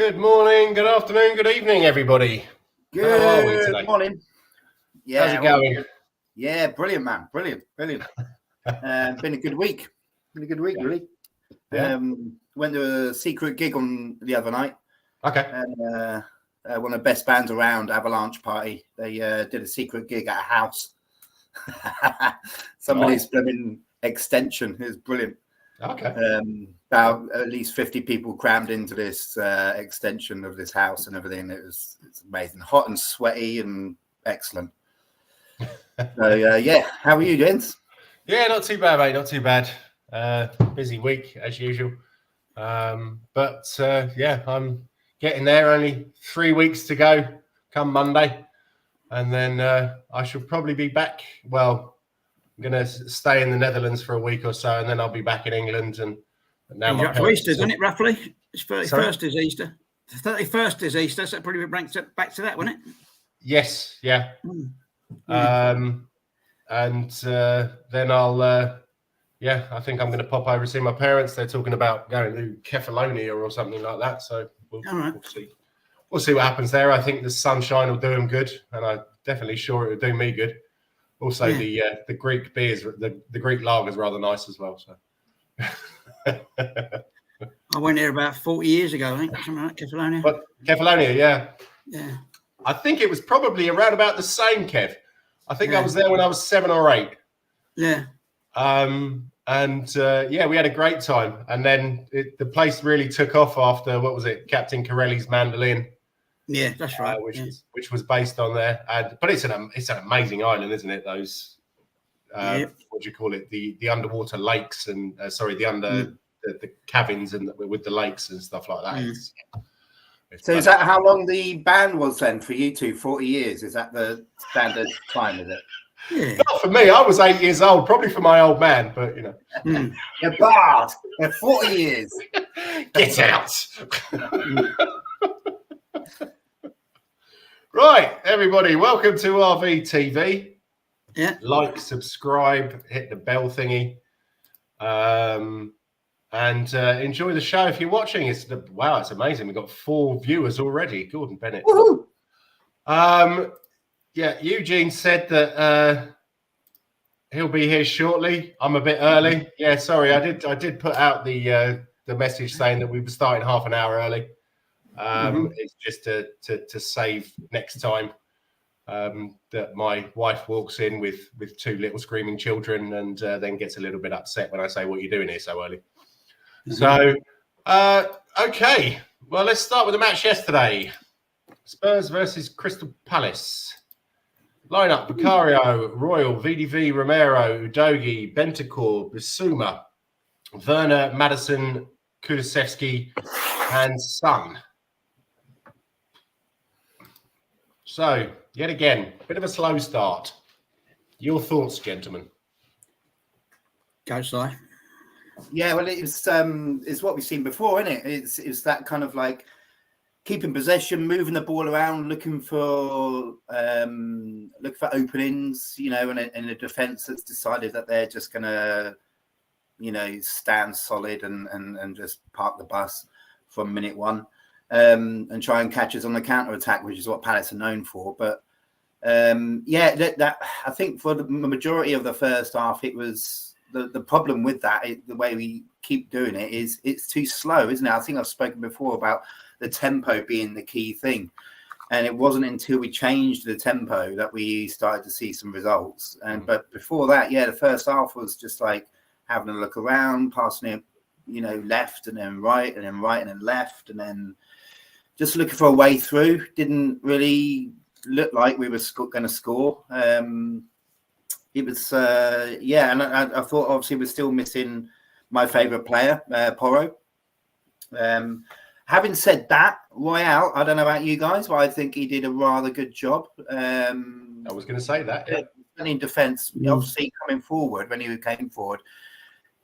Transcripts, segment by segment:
Good morning, good afternoon, good evening, everybody. How are we today? Good morning. Yeah, how's it going? Yeah, brilliant, man. Brilliant. Been a good week. Really. Yeah. Went to a secret gig on the other night. Okay. And one of the best bands around, Avalanche Party. They did a secret gig at a house. Somebody's blooming extension. It was brilliant. Okay. About at least 50 people crammed into this extension of this house and everything. It's amazing, hot and sweaty and excellent. So yeah, how are you, gents? Yeah, not too bad, mate. Not too bad. Busy week as usual, but yeah, I'm getting there. Only 3 weeks to go, come Monday, and then I shall probably be back. Well, I'm going to stay in the Netherlands for a week or so, and then I'll be back in England. And now my parents Easter, isn't it? Roughly, it's 31st is Easter. The 31st is Easter, so that probably brings it back to that, wouldn't it? Yes, yeah. And then I'll, yeah, I think I'm going to pop over and see my parents. They're talking about going to Kefalonia or something like that. So we'll see. We'll see what happens there. I think the sunshine will do them good, and I'm definitely sure it will do me good. Also, the Greek beers, the Greek lager is rather nice as well. So I went there about 40 years ago, I think, something like Kefalonia. But Kefalonia, yeah. Yeah. I think it was probably around about the same, Kev. I think I was there when I was 7 or 8. Yeah. Yeah, we had a great time. And then the place really took off after, what was it, Captain Corelli's Mandolin. Yeah, that's right. Which was based on there. But it's an amazing island, isn't it? Those, what do you call it? The underwater lakes and, the cabins and with the lakes and stuff like that. So is that how long the band was then for you two? 40 years? Is that the standard time, is it? Yeah. Not for me. I was 8 years old, probably for my old man, but you know. You're bad. They're 40 years. Get out. Right, everybody, welcome to RickyVilla TV. Yeah. Like, subscribe, hit the bell thingy. And enjoy the show if you're watching. It's amazing. We've got 4 viewers already. Gordon Bennett. Woohoo! Yeah, Eugene said that he'll be here shortly. I'm a bit early. Yeah, sorry. I did put out the message saying that we were starting half an hour early. It's just to save next time that my wife walks in with 2 little screaming children and then gets a little bit upset when I say, what are you doing here so early? So, okay. Well, let's start with the match yesterday. Spurs versus Crystal Palace. Lineup: Vicario, Royal, VDV, Romero, Udogi, Bentancur, Bissouma, Werner, Madison, Kulusevski, and Son. So, yet again, bit of a slow start. Your thoughts, gentlemen? Go, Si. Yeah, well, it's what we've seen before, isn't it? It's that kind of like keeping possession, moving the ball around, looking for openings, you know, and a defense that's decided that they're just gonna, you know, stand solid and just park the bus from minute one, and try and catch us on the counter attack, which is what Palace are known for. But that I think for the majority of the first half, it was. The problem with that, the way we keep doing it, is it's too slow, isn't it? I think I've spoken before about the tempo being the key thing. And it wasn't until we changed the tempo that we started to see some results. But before that, the first half was just like having a look around, passing it, you know, left and then right and then right and then left, and then just looking for a way through. Didn't really look like we were going to score. It was, and I thought obviously we're still missing my favourite player, Porro. Having said that, Royale, I don't know about you guys, but I think he did a rather good job. I was going to say that. Yeah. In defence, obviously coming forward, when he came forward,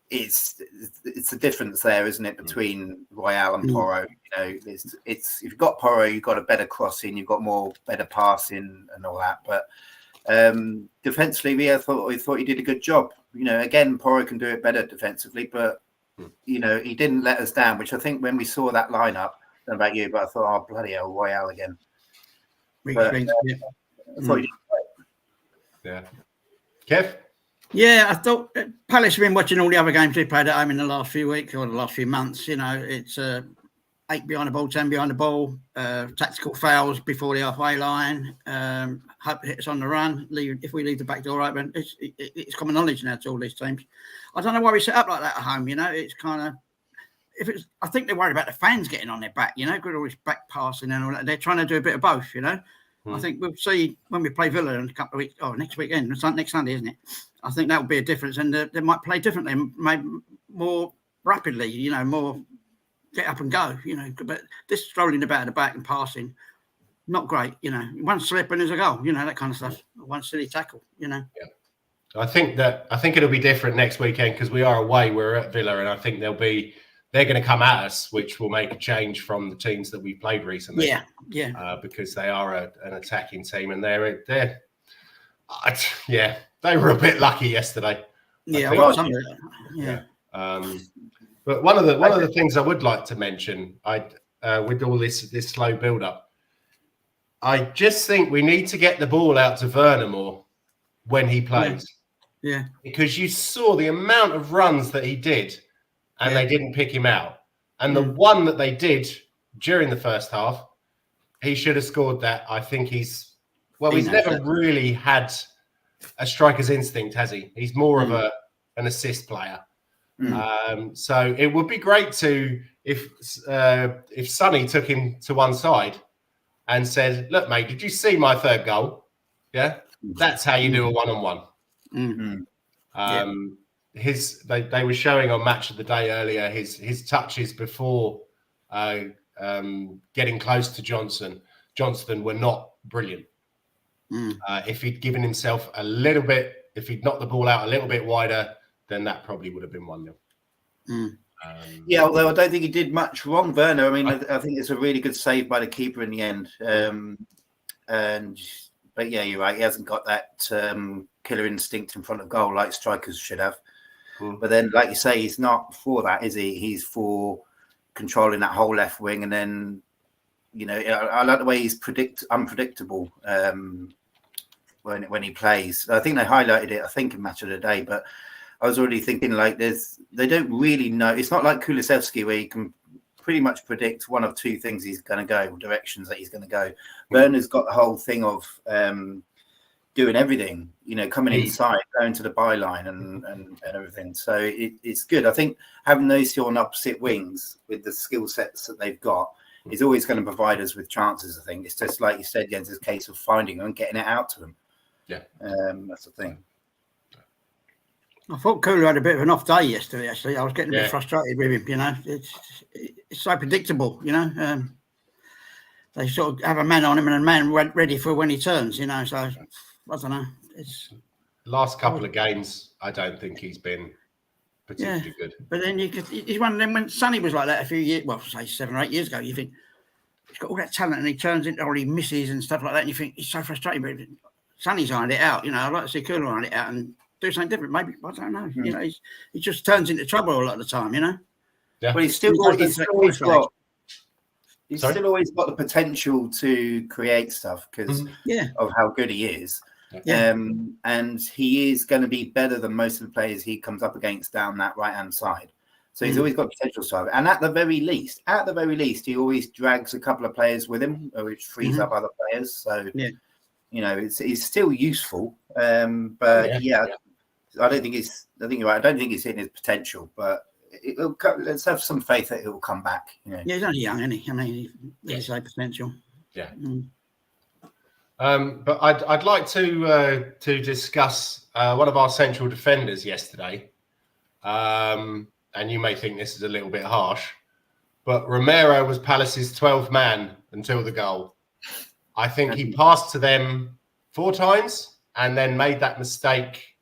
it's the difference there, isn't it, between Royale and Porro? You know, it's if you've got Porro, you've got a better crossing, you've got more better passing and all that, but. Defensively, I thought he did a good job. You know, again, Porro can do it better defensively, but you know, he didn't let us down. Which I think when we saw that lineup, don't know about you, but I thought, oh, bloody hell, Royale again. Yeah. I thought he did great. Yeah. Kev? Yeah, I thought Palace have been watching all the other games they played at home in the last few weeks or the last few months. You know, it's 8 behind the ball, 10 behind the ball, tactical fouls before the halfway line. Hope it hits on the run. If we leave the back door open, it's common knowledge now to all these teams. I don't know why we set up like that at home. You know, it's kind of I think they're worried about the fans getting on their back. You know, with all this back passing and all that. They're trying to do a bit of both. You know. I think we'll see when we play Villa in a couple of weeks. Oh, next weekend, next Sunday, isn't it? I think that will be a difference, and they might play differently, maybe more rapidly. You know, more get up and go. You know, but this strolling about the back and passing, not great. You know, one slip and there's a goal. You know, that kind of stuff. One silly tackle. You know. Yeah. I think it'll be different next weekend because we are away. We're at Villa, and I think they're going to come at us, which will make a change from the teams that we played recently. Yeah. Because they are an attacking team, and they were a bit lucky yesterday. Yeah, But one of the things I would like to mention, with all this slow build up, I just think we need to get the ball out to Werner more when he plays. Yeah. Because you saw the amount of runs that he did. And they didn't pick him out. And the one that they did during the first half, he should have scored that. I think he's never really had a striker's instinct, has he? He's more of an assist player. So it would be great if Sonny took him to one side and said, look, mate, did you see my third goal? Yeah, that's how you do a one-on-one. They were showing on Match of the Day earlier his touches before getting close to Johnston were not brilliant. If he'd given himself a little bit, if he'd knocked the ball out a little bit wider, then that probably would have been 1-0. Although I don't think he did much wrong, Werner. I mean, I think it's a really good save by the keeper in the end. But yeah, you're right. He hasn't got that killer instinct in front of goal like strikers should have. But then, like you say, he's not for that, is he? He's for controlling that whole left wing. And then, you know, I like the way he's unpredictable when he plays. I think they highlighted it, in Match of the Day. But I was already thinking, like, they don't really know. It's not like Kulusevski where you can pretty much predict one of two things he's going to go, directions that he's going to go. Werner's got the whole thing of doing everything, you know, coming inside, going to the byline and everything. So it's good. I think having those two on opposite wings with the skill sets that they've got is always going to provide us with chances, I think. It's just like you said, Jens, it's a case of finding them and getting it out to them. Yeah. That's the thing. I thought Kulu had a bit of an off day yesterday, actually. I was getting a bit frustrated with him, you know. It's so predictable, you know. They sort of have a man on him and a man ready for when he turns, you know. So, I don't know. Last couple of games, I don't think he's been particularly good. But then he's one of them when Sonny was like that a few years, well, say 7 or 8 years ago, you think, he's got all that talent and he turns into, or he misses and stuff like that, and you think, he's so frustrating. But Sonny's ironed it out, you know. I'd like to see Kulu iron it out and do something different. Maybe, I don't know. You know, he just turns into trouble a lot of the time, you know. Yeah. But he's still always got the potential to create stuff because of how good he is. Yeah. And he is going to be better than most of the players he comes up against down that right-hand side. So he's always got potential to have it. And at the very least, he always drags a couple of players with him, which frees up other players. So, you know, it's still useful. I don't think I think you're right. I don't think he's hitting his potential, but let's have some faith that it will come back. You know? Yeah, he's only young, isn't he? I mean, he's a potential. Yeah. But I'd like to discuss one of our central defenders yesterday. And you may think this is a little bit harsh, but Romero was Palace's 12th man until the goal. I think he passed to them 4 times and then made that mistake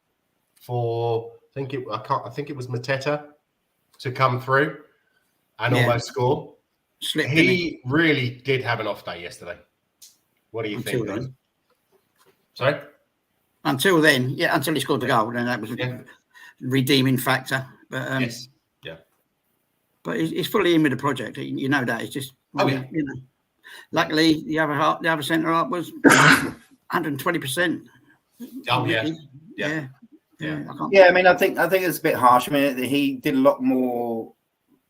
for I think it was Mateta to come through and almost score. He really did have an off day yesterday. What do you think? Then. Sorry? Until then, until he scored the goal, then that was a redeeming factor. But yes. But he's fully in with the project. You know that. It's just Oh, yeah. You know, luckily the other centre half was 120%. Oh, yeah. Yeah. I mean, I think it's a bit harsh. I mean, he did a lot more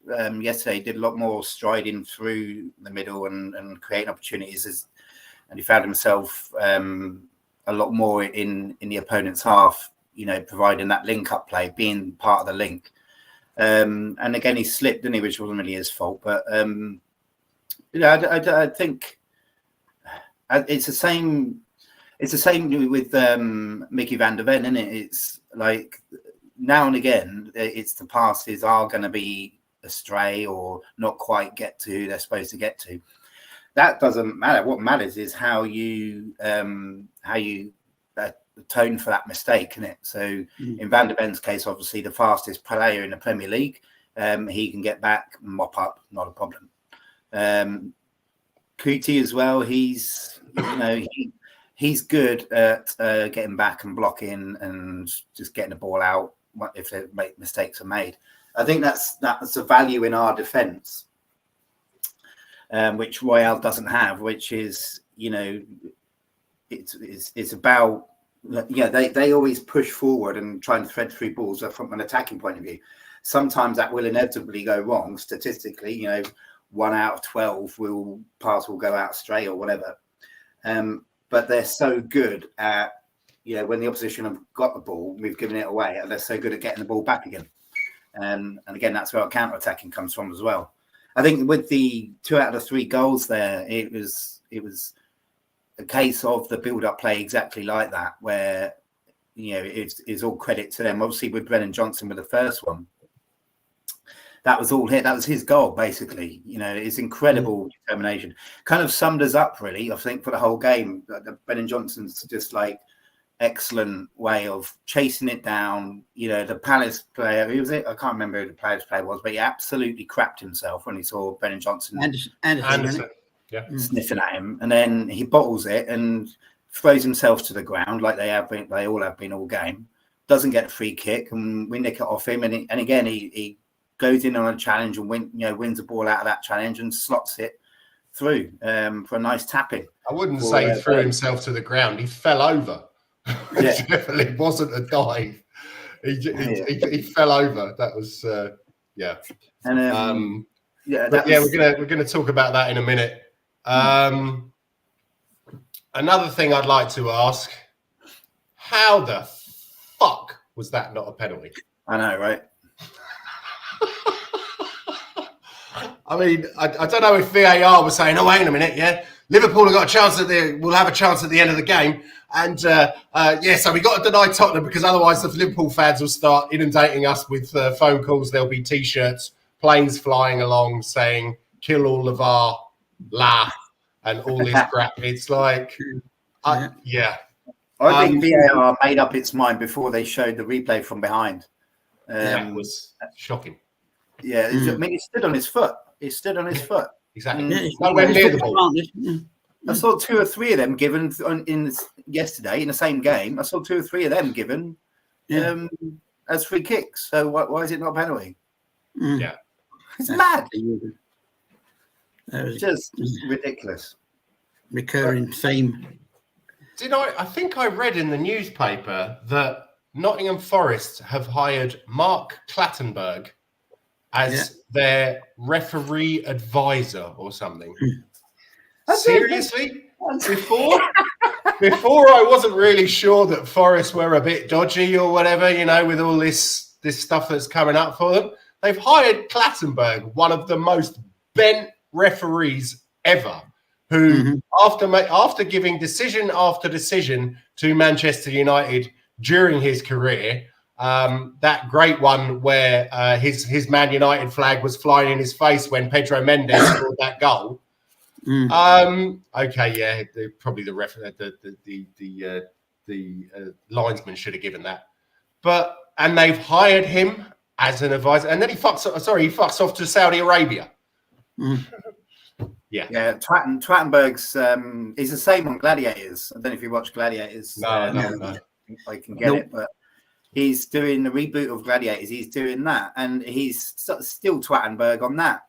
yesterday. He did a lot more striding through the middle and creating opportunities, and he found himself a lot more in the opponent's half. You know, providing that link-up play, being part of the link. And again, he slipped, didn't he? Which wasn't really his fault, but you know, I think it's the same. It's the same with Mickey van der Ven, isn't it? It's like now and again, it's the passes are going to be astray or not quite get to who they're supposed to get to. That doesn't matter. What matters is how you atone for that mistake, isn't it? So in Van der Ven's case, obviously the fastest player in the Premier League, he can get back, mop up, not a problem. Kuti as well. He's he's good at getting back and blocking and just getting the ball out if mistakes are made. I think that's a value in our defence, which Royale doesn't have. Which is, you know, it's about. Yeah, they always push forward and try and thread through balls from an attacking point of view. Sometimes that will inevitably go wrong statistically. You know, 1 out of 12 pass will go out astray or whatever. But they're so good at, you know, when the opposition have got the ball, we've given it away, and they're so good at getting the ball back again. And again, that's where our counter attacking comes from as well. I think with the 2 out of 3 goals there, it was a case of the build-up play exactly like that, where, you know, it's all credit to them. Obviously, with Brennan Johnson with the first one, that was all hit. That was his goal, basically. You know, it's incredible determination. Kind of summed us up, really, I think, for the whole game. Brennan Johnson's just like excellent way of chasing it down. You know, the Palace player, who was it? I can't remember who the Palace player was, but he absolutely crapped himself when he saw Brennan Johnson. Anderson. Yeah, sniffing at him, and then he bottles it and throws himself to the ground like they all have been all game. Doesn't get a free kick, and we nick it off him. And again, he goes in on a challenge and wins the ball out of that challenge and slots it through for a nice tapping. I wouldn't say he threw himself to the ground. He fell over. It definitely wasn't a dive. He fell over. That was yeah. And we're gonna talk about that in a minute. Another thing I'd like to ask: how the fuck was that not a penalty? I know, right? I mean, I don't know if VAR was saying, "Oh, wait a minute, yeah, Liverpool have got a chance we'll have a chance at the end of the game," and so we got to deny Tottenham because otherwise the Liverpool fans will start inundating us with phone calls. There'll be T-shirts, planes flying along saying "Kill all of our la," and all this crap. It's like, I think VAR made up its mind before they showed the replay from behind. That was shocking. Yeah, I mean, he stood on his foot. He stood on his foot. Exactly. Nowhere near the ball. I saw 2 or 3 of them given yesterday in the same game. I saw 2 or 3 of them given as free kicks. So why is it not a penalty? Yeah, it's mad. Just ridiculous. Recurring theme. I think I read in the newspaper that Nottingham Forest have hired Mark Clattenburg as their referee advisor or something. Seriously? Before I wasn't really sure that Forest were a bit dodgy or whatever, you know, with all this stuff that's coming up for them. They've hired Clattenburg, one of the most bent referees ever, who after giving decision after decision to Manchester United during his career, that great one where his Man United flag was flying in his face when Pedro Mendes scored that goal. Probably the linesman should have given that, and they've hired him as an advisor, and then he fucks off to Saudi Arabia. Twattenberg's he's the same on Gladiators. I don't know if you watch Gladiators. No. I can get it, but he's doing the reboot of Gladiators. He's doing that, and he's still Twattenberg on that.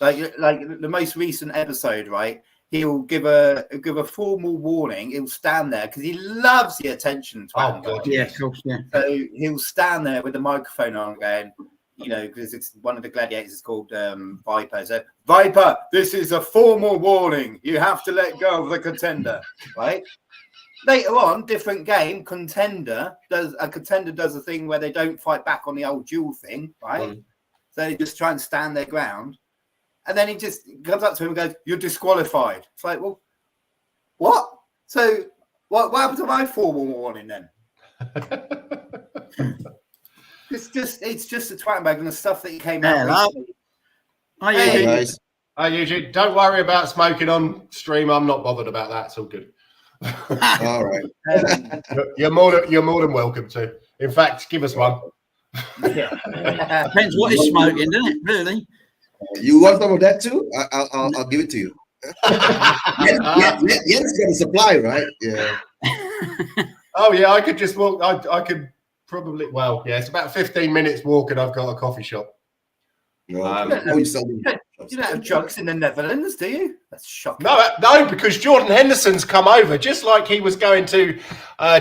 Like the most recent episode, right? He'll give a formal warning. He'll stand there because he loves the attention. Oh God, Yeah, of course, yeah. So he'll stand there with the microphone on, going, because it's one of the gladiators is called Viper. So Viper, this is a formal warning. You have to let go of the contender, right? Later on, different game, contender does a thing where they don't fight back on the old duel thing, right? So they just try and stand their ground. And then he just comes up to him and goes, "You're disqualified." It's like, well, what? So what happened to my formal warning then? it's just a twat bag and the stuff that he came out with. Hey, guys. Hi, Eugene. Don't worry about smoking on stream. I'm not bothered about that. It's all good. All right. You're more than welcome to. In fact, give us one. Depends what he's smoking, doesn't it? Really? You want some of that too? I'll give it to you. Jens got a supply, right? Yeah. Oh yeah, I could just walk. I could probably. Well, yeah, it's about 15 minutes walk, and I've got a coffee shop. No, you don't have drugs in the Netherlands, do you? That's shocking. No, because Jordan Henderson's come over, just like he was going to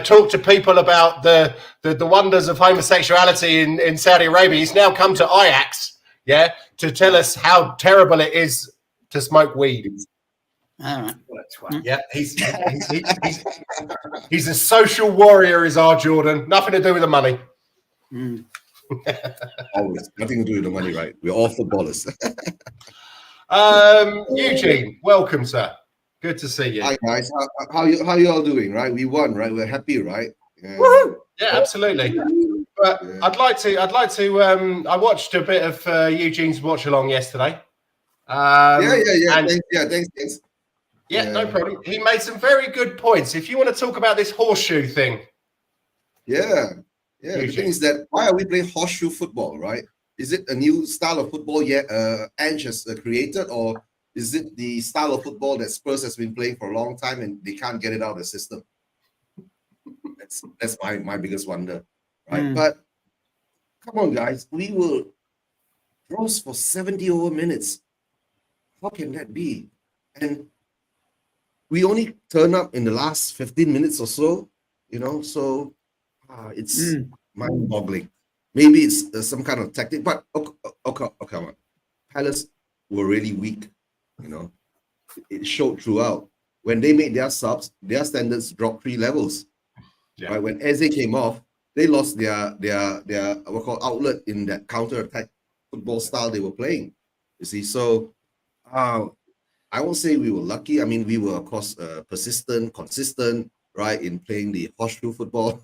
talk to people about the wonders of homosexuality in Saudi Arabia. He's now come to Ajax, yeah, to tell us how terrible it is to smoke weed. All right. Yeah, he's a social warrior, is our Jordan. Nothing to do with the money. Always nothing to do with the money, right? We're all footballers. Eugene, welcome, sir. Good to see you. Hi guys, how you all doing? Right, we won, right? We're happy, right? Yeah, absolutely. But yeah. I'd like to. I watched a bit of Eugene's watch along yesterday. Thanks. Yeah, no problem. He made some very good points. If you want to talk about this horseshoe thing. Yeah. The thing is that why are we playing horseshoe football, right? Is it a new style of football yet Ange has created, or is it the style of football that Spurs has been playing for a long time and they can't get it out of the system? That's my biggest wonder, right? But come on, guys, we will roast for 70 over minutes. How can that be? And we only turn up in the last 15 minutes or so, so it's mind-boggling. Maybe it's some kind of tactic, but come on. Palace were really weak, It showed throughout. When they made their subs, their standards dropped 3 levels. Yeah. Right? When Eze came off, they lost their outlet in that counter-attack football style they were playing. You see, so I won't say we were lucky. I mean, we were, of course, persistent, consistent, right, in playing the horseshoe football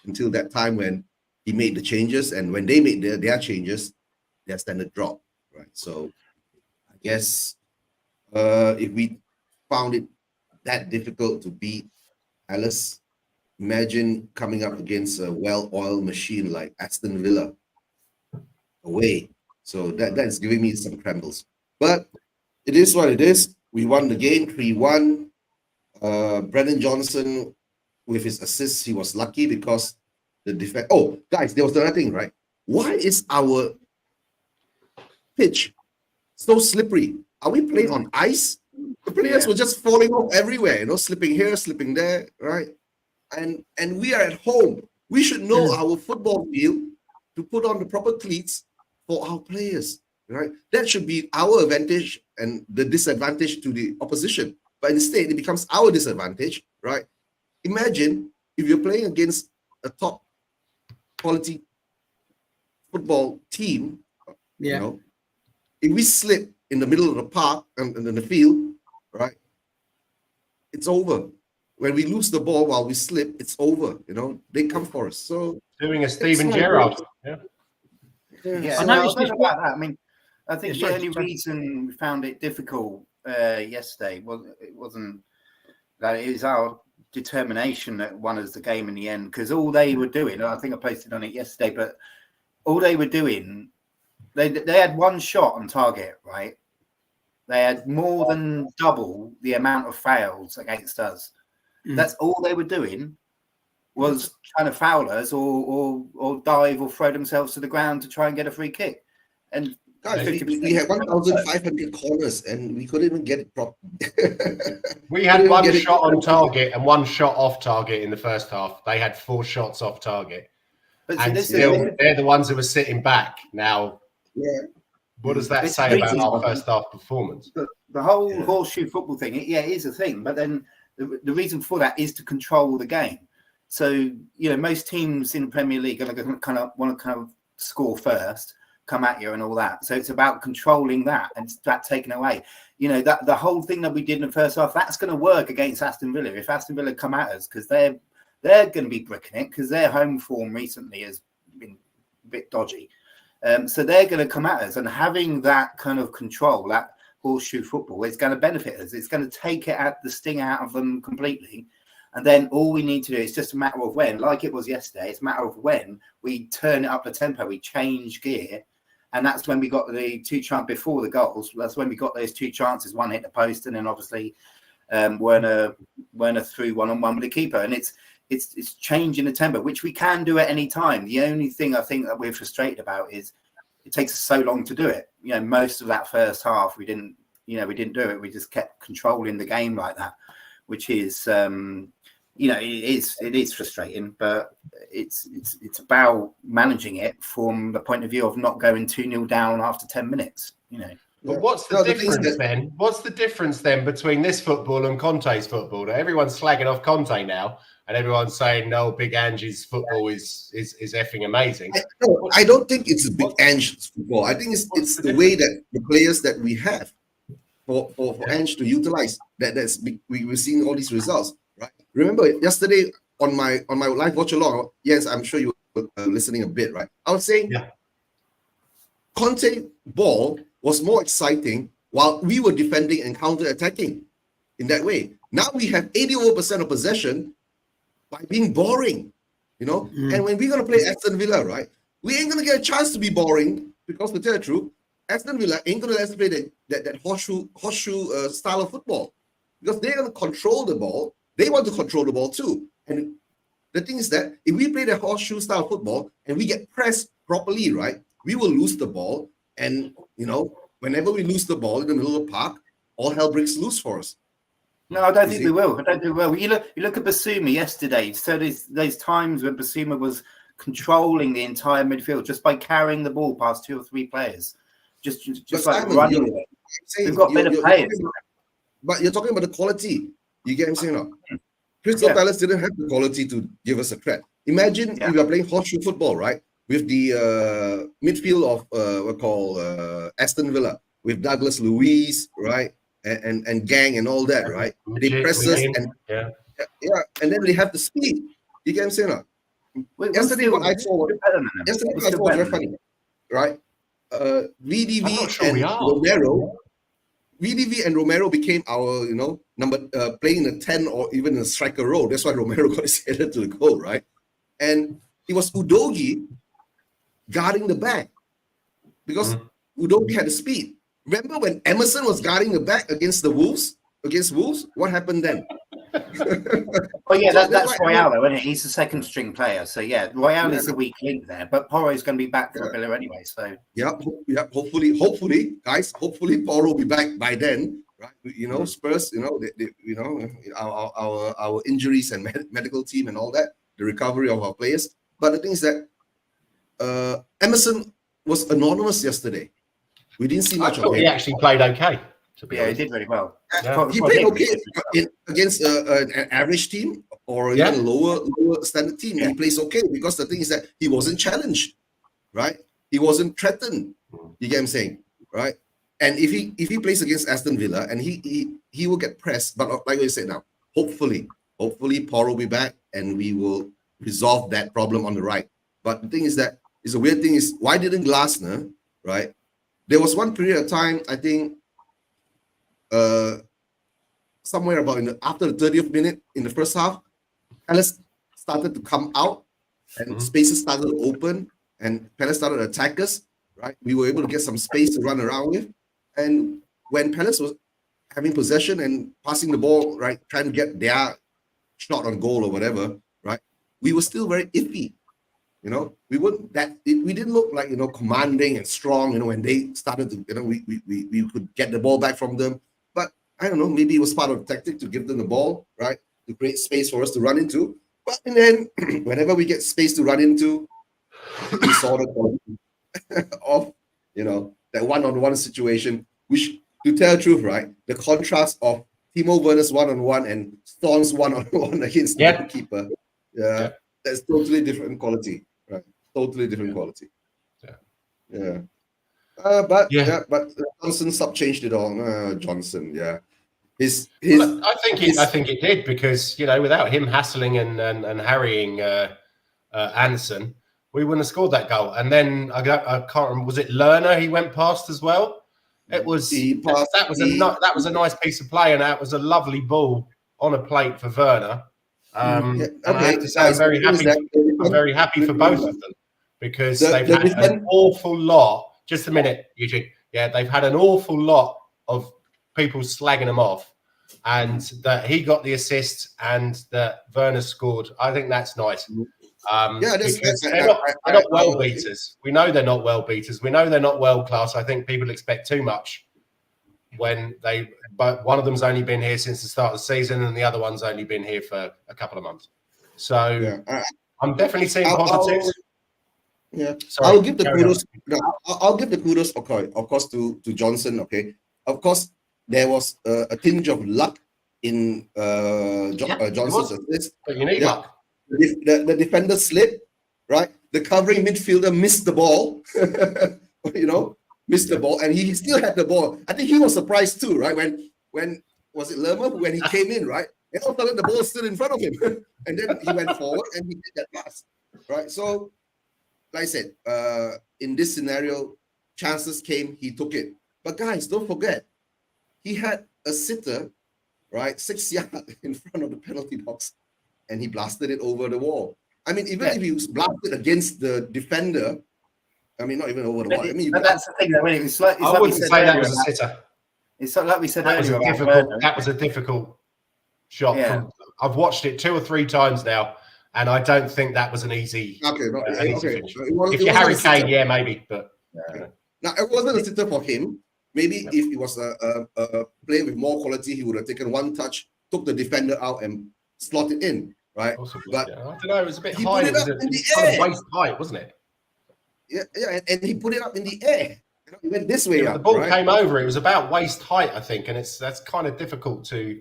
until that time when he made the changes, and when they made their changes, their standard dropped, right? So I guess if we found it that difficult to beat Palace, imagine coming up against a well-oiled machine like Aston Villa away. So that's giving me some trembles. But it is what it is. We won the game 3-1. Brennan Johnson, with his assists, he was lucky because the defense. Oh, guys, there was another thing, right? Why is our pitch so slippery? Are we playing on ice? The players were just falling off everywhere, slipping here, slipping there, right? And we are at home. We should know our football field to put on the proper cleats for our players, right? That should be our advantage and the disadvantage to the opposition. But instead, it becomes our disadvantage, right? Imagine if you're playing against a top quality football team, if we slip in the middle of the park and in the field, right? It's over. When we lose the ball while we slip, it's over. They come for us. So doing a Steven Gerrard. I noticed about that. I mean, I think the only reason we found it difficult yesterday wasn't that it was our determination that won us the game in the end, because all they were doing, I think I posted on it yesterday, but all they were doing, they had one shot on target, right? They had more than double the amount of fouls against us. That's all they were doing, was trying to foul us or dive or throw themselves to the ground to try and get a free kick. And Guys, we had 1,500 corners and we couldn't even get it properly. We had one shot on target and one shot off target in the first half. They had 4 shots off target. But And still, they're the ones who were sitting back. Now, what does that say about our first half performance? The whole horseshoe football thing, it is a thing. But then the reason for that is to control the game. So, you know, most teams in the Premier League are going to want to score first, come at you and all that. So it's about controlling that and that taken away. You know, that the whole thing that we did in the first half, that's going to work against Aston Villa. If Aston Villa come at us, because they're going to be bricking it, because their home form recently has been a bit dodgy. So they're going to come at us, and having that kind of control, that horseshoe football, is going to benefit us. It's going to take the sting out of them completely. And then all we need to do is just a matter of when, like it was yesterday, it's a matter of when we turn it up the tempo, we change gear. And that's when we got the 2 chances before the goals. That's when we got those 2 chances. One hit the post, and then obviously Werner threw 1-on-1 with the keeper. And it's changing the tempo, which we can do at any time. The only thing I think that we're frustrated about is it takes us so long to do it. You know, most of that first half, we didn't do it. We just kept controlling the game like that, which is, you know, it is frustrating, but it's about managing it from the point of view of not going 2-0 down after 10 minutes, you know. But what's the difference then? What's the difference then between this football and Conte's football? Everyone's slagging off Conte now, and everyone's saying, no, Big Angie's football is effing amazing. I don't think it's Big Angie's football. I think it's the way that the players that we have for Ange to utilize. We're seeing all these results, right? Remember yesterday on my live watch along, yes, I'm sure you were listening a bit, right? I was saying Conte ball was more exciting while we were defending and counter-attacking in that way. Now we have 80% of possession by being boring, you know? And when we're going to play Aston Villa, right, we ain't going to get a chance to be boring because, to tell the truth, Aston Villa ain't going to let us play that horseshoe style of football because they're going to control the ball. They want to control the ball too. And the thing is that if we play the horseshoe style football and we get pressed properly, right, we will lose the ball. And, you know, whenever we lose the ball in the middle of the park, all hell breaks loose for us. No, I don't think we will. You look at Basuma yesterday. So there's times when Basuma was controlling the entire midfield just by carrying the ball past 2 or 3 players. Just like Simon, running with it. We've got better players. But you're talking about the quality. You get what I'm saying now? Crystal Palace didn't have the quality to give us a threat. Imagine if you are playing horseshoe football, right? With the midfield of Aston Villa, with Douglas Luiz, right? And Gang and all that, right? They press us and and then they have the speed. You get what I'm saying now? Yesterday what I saw was very funny, right? VDV and Romero became our, you know, number playing in a 10 or even a striker role. That's why Romero got his header to the goal, right? And it was Udogie guarding the back because Udogie had the speed. Remember when Emerson was guarding the back against Wolves? What happened then? Oh yeah, that's Royale, isn't it? He's the second string player. So yeah, Royale is the weak link there. But Porro's going to be back for Villa anyway. So hopefully, guys. Hopefully, Porro will be back by then, right? You know, Spurs. You know, our injuries and medical team and all that, the recovery of our players. But the thing is that Emerson was anonymous yesterday. We didn't see much of him. He actually played okay. He did very well. He played okay against an average team or even a lower standard team. He plays okay because the thing is that he wasn't challenged, right? He wasn't threatened. You get what I'm saying, right? And if he plays against Aston Villa and he will get pressed, but like we said now, hopefully Porro will be back and we will resolve that problem on the right. But the thing is that is a weird thing is why didn't Glasner, right? There was one period of time, I think, somewhere about after the 30th minute in the first half, Palace started to come out and spaces started to open and Palace started to attack us, right? We were able to get some space to run around with. And when Palace was having possession and passing the ball, right, trying to get their shot on goal or whatever, right, we were still very iffy. You know, we didn't look like, you know, commanding and strong, you know, when they started to, you know, we could get the ball back from them. But I don't know, maybe it was part of the tactic to give them the ball, right? To create space for us to run into. But and then whenever we get space to run into, we saw the quality of, you know, that one-on-one situation, which, to tell the truth, right, the contrast of Timo Werner's one-on-one and Storm's one-on-one against the keeper, that's totally different quality, right? Totally different quality. But Johnson sub-changed it all. Johnson, Well, I think it did, because, you know, without him hassling and harrying Anderson, we wouldn't have scored that goal. And then I can't remember, was it Lerner he went past as well? It was that was a nice piece of play, and that was a lovely ball on a plate for Werner. And I have to say, I'm very happy for both of them, because they've had an awful lot. Just a minute, Eugene. Yeah, they've had an awful lot of people slagging him off, and that he got the assist and that Werner scored. I think that's nice. Because they're not well beaters. We know they're not well beaters. We know they're not world class. I think people expect too much when but one of them's only been here since the start of the season, and the other one's only been here for a couple of months. So I'm definitely seeing positives. I'll give the kudos. I'll give the kudos, of course, to Johnson. Okay, of course, there was a tinge of luck in Johnson's assist. But you need luck. The defender slipped, right? The covering midfielder missed the ball, you know, and he still had the ball. I think he was surprised too, right? When was it Lerma when he came in, right? And all of a sudden the ball was still in front of him, and then he went forward and he did that pass, right? So, like I said, in this scenario, chances came, he took it. But guys, don't forget, he had a sitter, right, 6 yards in front of the penalty box, and he blasted it over the wall. I mean, even if he was blasted against the defender, I mean, not even over the wall. I mean, but that's the thing. I mean, I wouldn't say that was a sitter. It's like we said earlier. That was a difficult shot. Yeah. I've watched it 2 or 3 times now, and I don't think that was an easy. Finish. If you're Harry Kane, yeah, maybe, but now it wasn't a sitter for him. Maybe if it was a player with more quality, he would have taken one touch, took the defender out, and slotted in. Right, possibly, but I don't know. It was a bit high. It was kind of waist height, wasn't it? Yeah, and he put it up in the air. He went this way. The ball came over. It was about waist height, I think, and that's kind of difficult to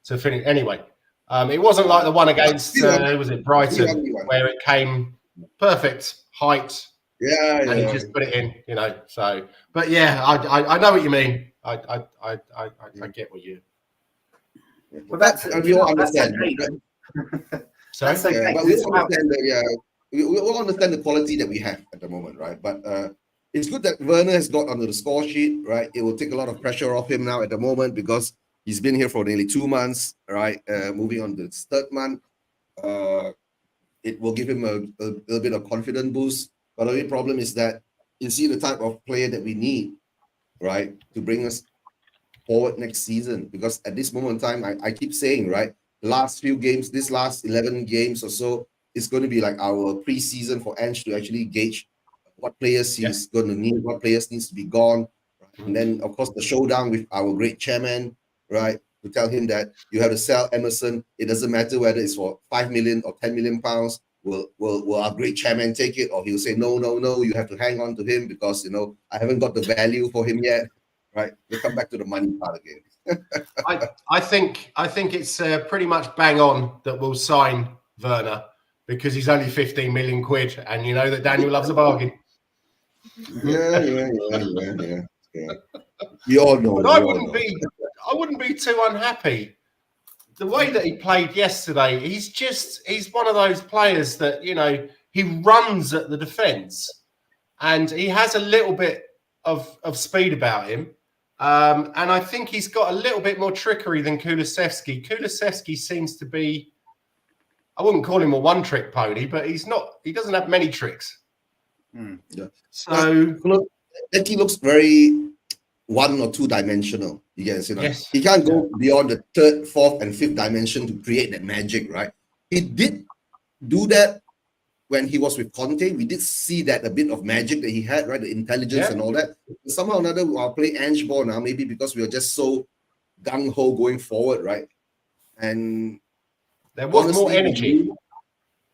finish. Anyway, it wasn't like the one against was it Brighton where it came perfect height. And he just put it in, you know. So, but yeah, I know what you mean. I get what you. Well, that's we all understand. Sorry? But we all understand we all understand the quality that we have at the moment, right? But it's good that Werner has got onto the score sheet, right? It will take a lot of pressure off him now at the moment, because he's been here for nearly 2 months, right? Moving on to his 3rd month, it will give him a little bit of confidence boost. But the only problem is that you see the type of player that we need, right, to bring us forward next season. Because at this moment in time, I keep saying, right, the last few games, this last 11 games or so, is going to be like our pre-season for Ange to actually gauge what players he's going to need, what players needs to be gone. Right? And then, of course, the showdown with our great chairman, right, to tell him that you have to sell Emerson. It doesn't matter whether it's for 5 million or 10 million pounds. Will our great chairman take it? Or he'll say, no, you have to hang on to him because, you know, I haven't got the value for him yet. Right, we'll come back to the money part again. I think it's pretty much bang on that we'll sign Werner, because he's only 15 million quid, and you know that Daniel loves a bargain. Yeah. We all know. But I wouldn't be too unhappy. The way that he played yesterday, he's one of those players that, you know, he runs at the defence, and he has a little bit of speed about him. And I think he's got a little bit more trickery than Kulusevski. Kulusevski seems to be, I wouldn't call him a one-trick pony, but he doesn't have many tricks. So he looks very 1 or 2 dimensional. Yes, you know, he can't go beyond the 3rd, 4th, and 5th dimension to create that magic, right? He did do that when he was with Conte, we did see that a bit of magic that he had, right? The intelligence and all that. But somehow or another, I'll play Ange ball now, maybe because we are just so gung-ho going forward, right? And there was honestly, more energy.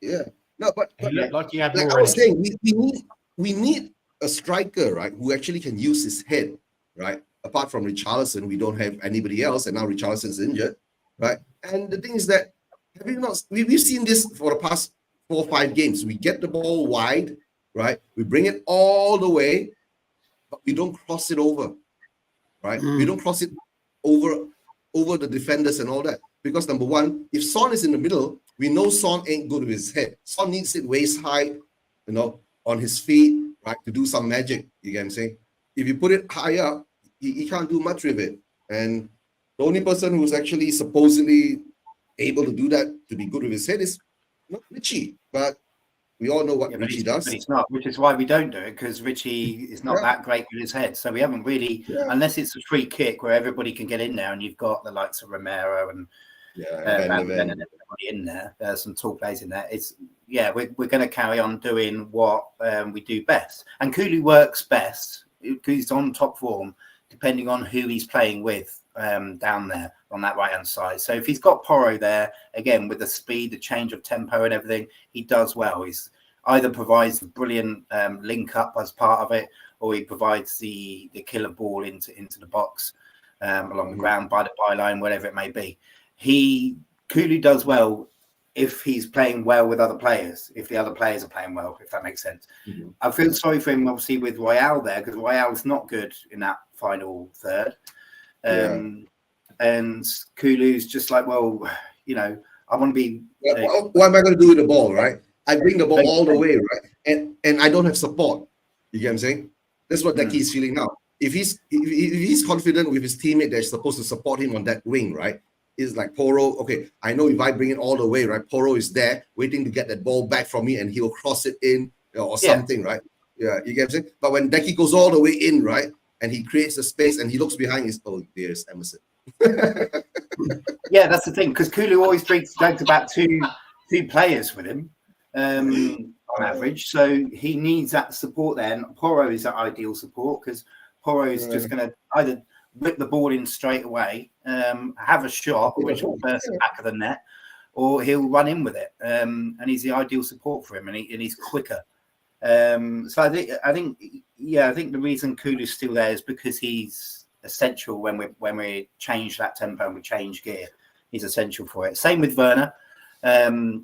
Yeah. No, but He looked like he had like more I was energy. saying, we need a striker, right, who actually can use his head, right? Apart from Richarlison, we don't have anybody else, and now Richarlison's injured, right? And the thing is that we've seen this for the past 4 or 5 games. We get the ball wide, right? We bring it all the way, but we don't cross it over, right? We don't cross it over the defenders and all that. Because number one, if Son is in the middle, we know Son ain't good with his head. Son needs it waist high, on his feet, right, to do some magic. You get what I'm saying? If you put it high up, he can't do much with it. And the only person who's actually supposedly able to do that, to be good with his head, is not Richie. But we all know what Richie does. But it's not, which is why we don't do it, because Richie is not that great with his head. So we haven't really, unless it's a free kick where everybody can get in there, and you've got the likes of Romero and and everybody in there. There's some tall players in there. We're going to carry on doing what we do best. And Kulu works best because he's on top form, depending on who he's playing with down there on that right hand side. So if he's got Porro there, again, with the speed, the change of tempo and everything, he does well. He's either provides a brilliant link up as part of it, or he provides the killer ball into the box along the ground, by the byline, whatever it may be. Kulu does well if he's playing well with other players, if the other players are playing well, if that makes sense. I feel sorry for him, obviously, with Royale there, because Royale is not good in that final third. And Kulu's just like, well, I want to be... what am I going to do with the ball, right? I bring the ball all the way, right? And I don't have support. You get what I'm saying? That's what Decky is feeling now. If he's confident with his teammate that's supposed to support him on that wing, right? Is like Porro. Okay, I know if I bring it all the way, right? Porro is there waiting to get that ball back from me, and he'll cross it in or something, right? Yeah, you get what I'm saying? But when Decky goes all the way in, right, and he creates a space and he looks behind, there's Emerson. Yeah, that's the thing, because Kulu always drags about two players with him on average, so he needs that support there. And Porro is that ideal support, because Porro is just going to either whip the ball in straight away, have a shot which will burst the back of the net, or he'll run in with it. And he's the ideal support for him, and he's quicker. So I think the reason Kulu's still there is because he's essential when we change that tempo and we change gear. He's essential for it. Same with Werner.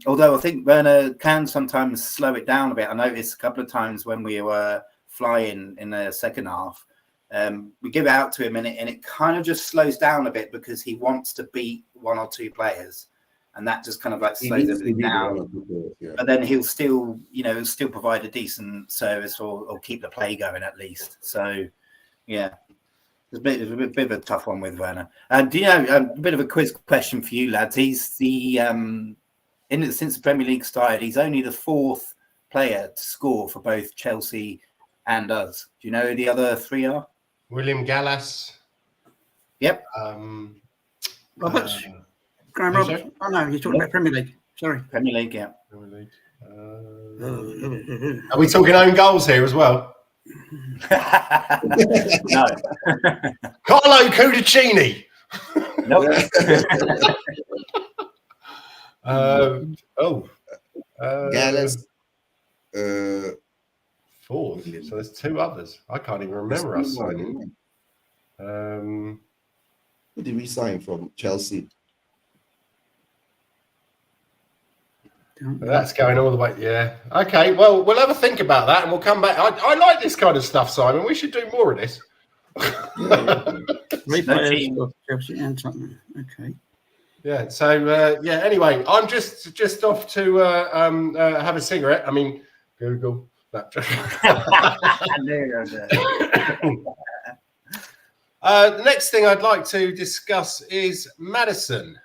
Although I think Werner can sometimes slow it down a bit. I noticed a couple of times when we were flying in the second half, we give it out to him and it kind of just slows down a bit because he wants to beat one or two players, and that just kind of like slows everything down. But then he'll still provide a decent service or keep the play going at least. So yeah, it's a bit of a tough one with Werner. Do you know, a bit of a quiz question for you lads? He's since the Premier League started, he's only the 4th player to score for both Chelsea and us. Do you know who the other 3 are? William Gallas. Yep. Roberts. Graham Roberts. Oh no, you're talking about Premier League. Sorry. Premier League, yeah. Premier League. Are we talking own goals here as well? No. Carlo Cudicini. Nope. Gallas. 4th. So there's 2 others. I can't even remember us signing. Who did we sign from Chelsea? That's going all the way. Yeah. Okay. Well, we'll have a think about that, and we'll come back. I like this kind of stuff, Simon. We should do more of this. Chelsea and Tottenham. Okay. Yeah. So anyway, I'm just off to have a cigarette. I mean, Google. The next thing I'd like to discuss is Maddison.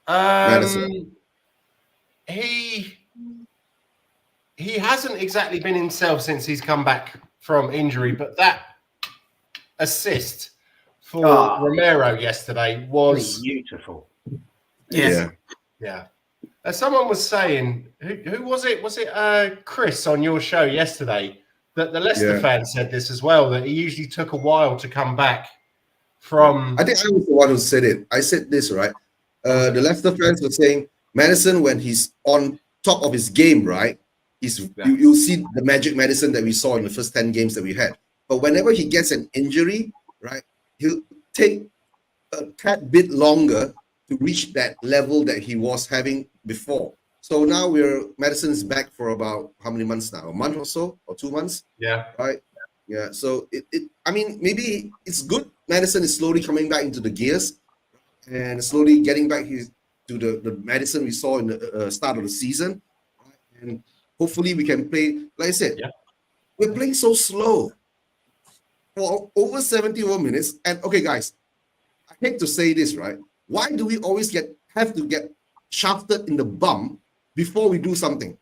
Maddison. He hasn't exactly been himself since he's come back from injury, but that assist for Romero yesterday was beautiful. Yeah. Someone was saying, who was it? Was it Chris on your show yesterday? That the Leicester fan said this as well, that he usually took a while to come back from. I think I was the one who said it. I said this, right? The Leicester fans were saying Maddison, when he's on top of his game, right? You'll see the magic Maddison that we saw in the first 10 games that we had. But whenever he gets an injury, right, he'll take a tad bit longer to reach that level that he was having before. So now Maddison is back for about how many months now? A month or so, or 2 months? Yeah. Right. Yeah. So I mean, maybe it's good. Maddison is slowly coming back into the gears and slowly getting back to the Maddison we saw in the start of the season. And hopefully we can play, like I said, we're playing so slow for over 71 minutes. And okay, guys, I hate to say this, right? Why do we always have to get shafted in the bum before we do something?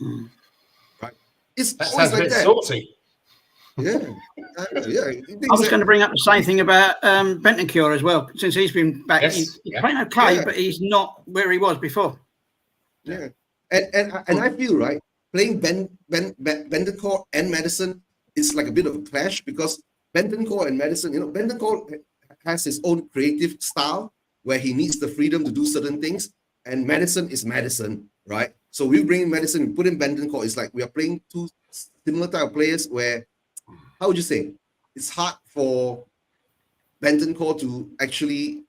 Right? It's that always sounds like a bit that. salty. Yeah. I was going to bring up the same thing about Bentancur as well. Since he's been back, he's playing okay, but he's not where he was before. Yeah. And I feel, right, playing Bentancur and Maddison is like a bit of a clash, because Bentancur and Maddison, Bentancur has his own creative style where he needs the freedom to do certain things, and Maddison is Maddison, right? So we bring in Maddison, we put in Bentancur. It's like we are playing two similar type of players where, how would you say, it's hard for Bentancur to actually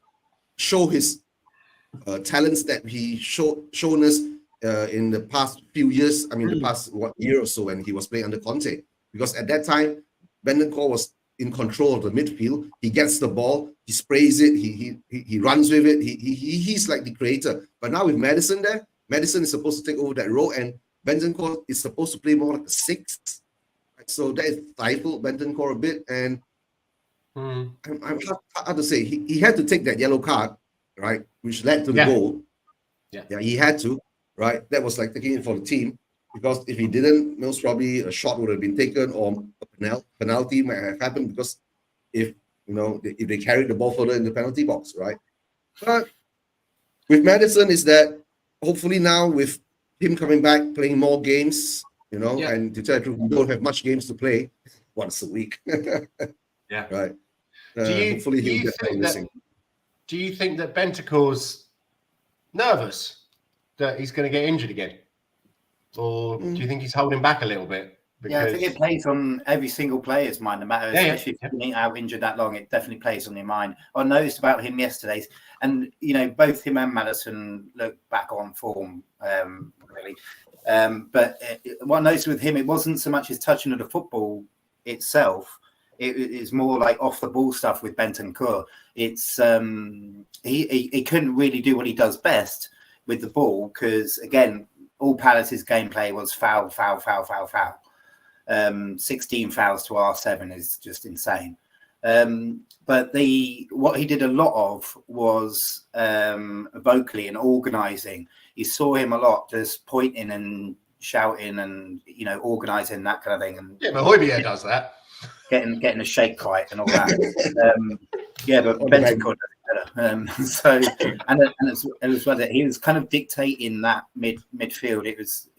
show his talents that he shown us in the past few years. I mean, the past year or so when he was playing under Conte, because at that time Bentancur was in control of the midfield. He gets the ball, he sprays it, he runs with it. He's like the creator. But now with Maddison there, Maddison is supposed to take over that role, and Bentancur is supposed to play more like a 6. So that stifled Bentancur a bit, and I'm hard to say. He had to take that yellow card, right, which led to the goal. Yeah, he had to, right? That was like taking it for the team, because if he didn't, most probably a shot would have been taken, or a penalty might have happened, because if they carried the ball further in the penalty box, right? But with Maddison is that hopefully now with him coming back, playing more games, and to tell you the truth, we don't have much games to play once a week. Right. Hopefully he'll get missing. Do you think that Bentancur's nervous that he's going to get injured again? Or do you think he's holding back a little bit? Because... I think it plays on every single player's mind, no matter, especially if you've been out injured that long, it definitely plays on your mind. I noticed about him yesterday, and both him and Maddison look back on form, really. But what I noticed with him, it wasn't so much his touching of the football itself. It's more like off the ball stuff with Bentancur. It's he couldn't really do what he does best with the ball, because again, all Palace's gameplay was foul. 16 fouls to our 7 is just insane. But what he did a lot of was vocally and organising. You saw him a lot, just pointing and shouting and organising, that kind of thing. And but Højbjerg does that. Getting a shake fight and all that. But Bentancur does it better. So it was whether he was kind of dictating that midfield. It was,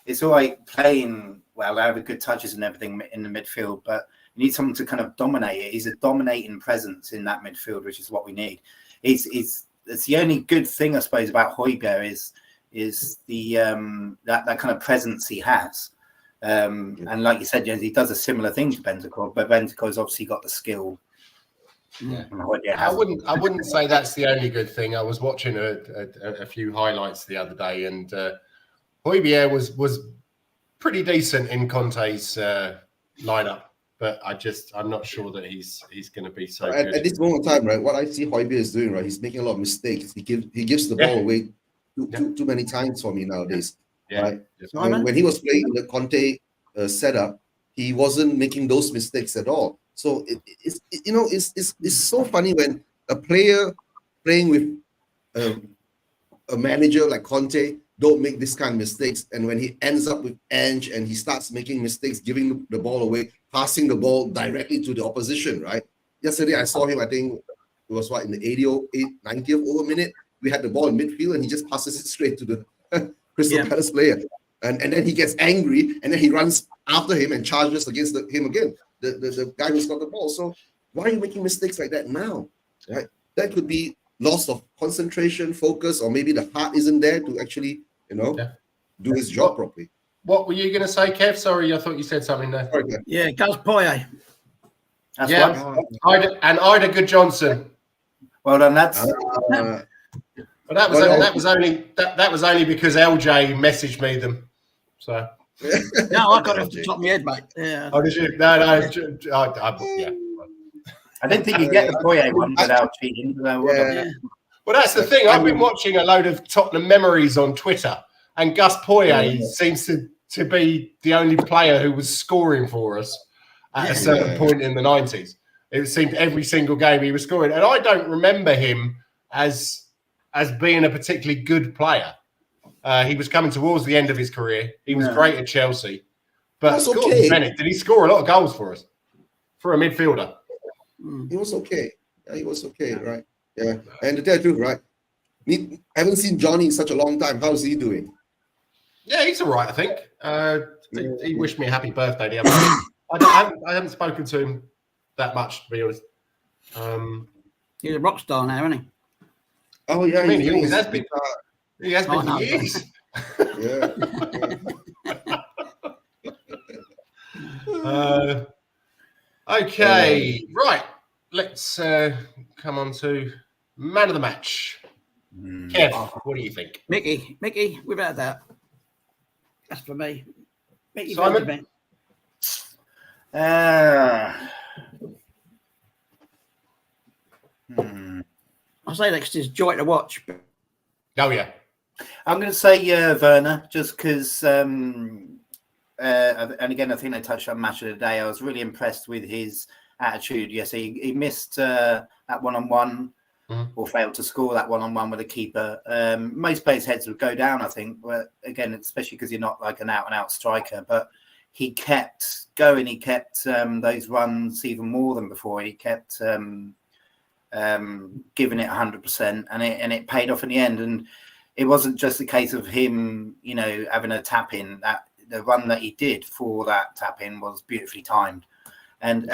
it's all right playing well, having good touches and everything in the midfield, but you need someone to kind of dominate it. He's a dominating presence in that midfield, which is what we need. It's the only good thing, I suppose, about Højbjerg is the that kind of presence he has. And like you said, Jens, he does a similar thing to Bentancur, but Bentancur's obviously got the skill. I wouldn't say that's the only good thing. I was watching a few highlights the other day, and Højbjerg was pretty decent in Conte's lineup, but I'm not sure that he's going to be so good. At this moment in time, right, what I see Højbjerg is doing, right, he's making a lot of mistakes. He gives the ball away too many times for me nowadays. Right? When he was playing in the Conte setup, he wasn't making those mistakes at all. So it's so funny when a player playing with a manager like Conte don't make this kind of mistakes, and when he ends up with Ange and he starts making mistakes, giving the ball away, passing the ball directly to the opposition, right? Yesterday I saw him, I think it was in the 90th over minute, we had the ball in midfield, and he just passes it straight to the Crystal Palace player. And then he gets angry, and then he runs after him and charges against him again, the guy who's got the ball. So why are you making mistakes like that now? Right? That could be loss of concentration, focus, or maybe the heart isn't there to actually, do his job properly. What were you going to say, Kev? Sorry, I thought you said something there. Sorry, Yeah, Gus Poyet. That's Ida Goodjohnson. Well done, lads. But that was only because LJ messaged me them. So No, I got it off the top of my head, mate. Yeah. oh, did you? No. Yeah. I didn't think you get the Poyet one without cheating. Well, that's the thing. I've been watching a load of Tottenham memories on Twitter, and Gus Poyet seems to be the only player who was scoring for us at a certain point in the 90s. It seemed every single game he was scoring, and I don't remember him as being a particularly good player. He was coming towards the end of his career. He was great at Chelsea, but Bennett, did he score a lot of goals for us for a midfielder? He was okay. Yeah, he was okay, right? Yeah, and to tell the truth, right? I haven't seen Johnny in such a long time. How's he doing? Yeah, he's all right, I think. He wished me a happy birthday the other day. I haven't spoken to him that much, to be honest. He's a rock star now, isn't he? Oh yeah, I mean, he always has been. He has been for years. Okay, right. Let's come on to man of the match. Kev, what do you think? Mickey, without that. That's for me. Mickey Simon? I say next is joy to watch. But... Oh yeah. I'm going to say Werner, just because, and again, I think they touched on match of the day. I was really impressed with his attitude. Yes, he missed that one-on-one or failed to score that one-on-one with a keeper. Most players' heads would go down, I think. But again, especially because you're not like an out-and-out striker. But he kept going. He kept those runs even more than before. He kept giving it 100%, and it paid off in the end. And it wasn't just a case of him, having a tap in. That the run that he did for that tap in was beautifully timed, and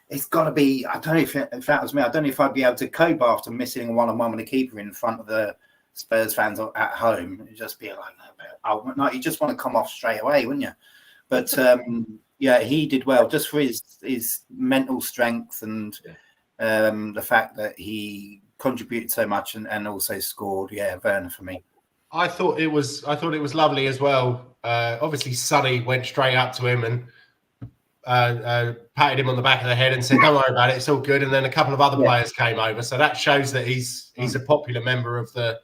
it's got to be. I don't know if that was me. I don't know if I'd be able to cope after missing a one-on-one with a keeper in front of the Spurs fans at home. It'd just be like, no, you just want to come off straight away, wouldn't you? But he did well just for his mental strength and the fact that he contributed so much and also scored. Yeah, Werner for me. I thought it was lovely as well. Obviously, Sonny went straight up to him and patted him on the back of the head and said, "Don't worry about it, it's all good." And then a couple of other players came over, so that shows that he's a popular member of the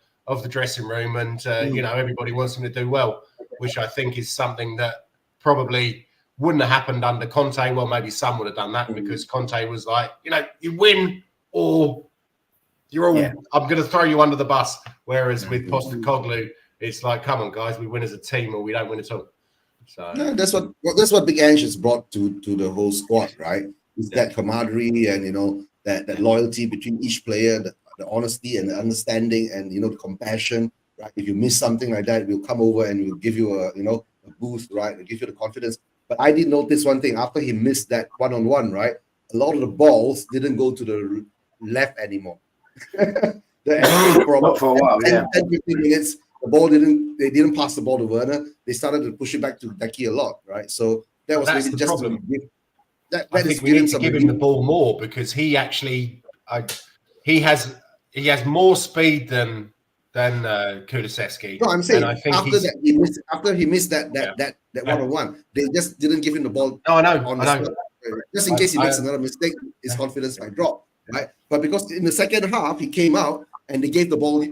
dressing room, and everybody wants him to do well, which I think is something that probably wouldn't have happened under Conte. Well, maybe some would have done that because Conte was like, you win or you're all. Yeah. I'm going to throw you under the bus. Whereas with Postecoglou, it's like, come on, guys, we win as a team or we don't win at all. So that's what Big Ange has brought to the whole squad, right? It's that camaraderie and that loyalty between each player, the honesty and the understanding and the compassion. Right? If you miss something like that, we'll come over and we'll give you a boost, right? We'll give you the confidence. But I did notice one thing after he missed that one-on-one, right? A lot of the balls didn't go to the left anymore. Not for a while, 10, 15 minutes, they didn't pass the ball to Werner. They started to push it back to Decky a lot, right? So that was maybe just problem. I think we need to give him the ball more because he actually he has more speed than Kulusevski. No, I'm saying after he missed that one-on-one, they just didn't give him the ball. No, I know. Just in case he makes another mistake, his confidence might drop, right? But because in the second half he came out and they gave the ball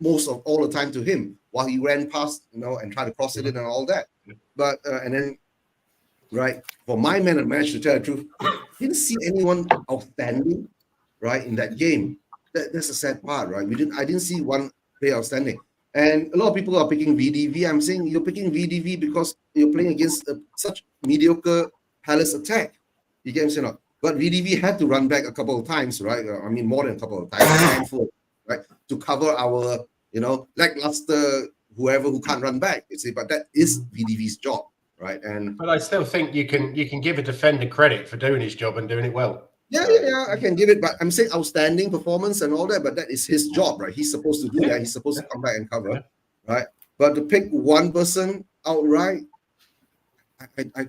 most of all the time to him while he ran past, and tried to cross it in and all that. But and then, right, for my man of the match, to tell the truth, didn't see anyone outstanding, right, in that game. That's a sad part, right? I didn't see one player outstanding. And a lot of people are picking VDV. I'm saying you're picking VDV because you're playing against such mediocre Palace attack. You get what I'm saying? But VDV had to run back a couple of times, right? I mean, more than a couple of times, a handful. right? To cover our, lackluster whoever who can't run back. You see, but that is VDV's job, right? But I still think you can give a defender credit for doing his job and doing it well. Yeah, I can give it, but I'm saying outstanding performance and all that, but that is his job, right? He's supposed to do that. He's supposed to come back and cover, right? But to pick one person outright,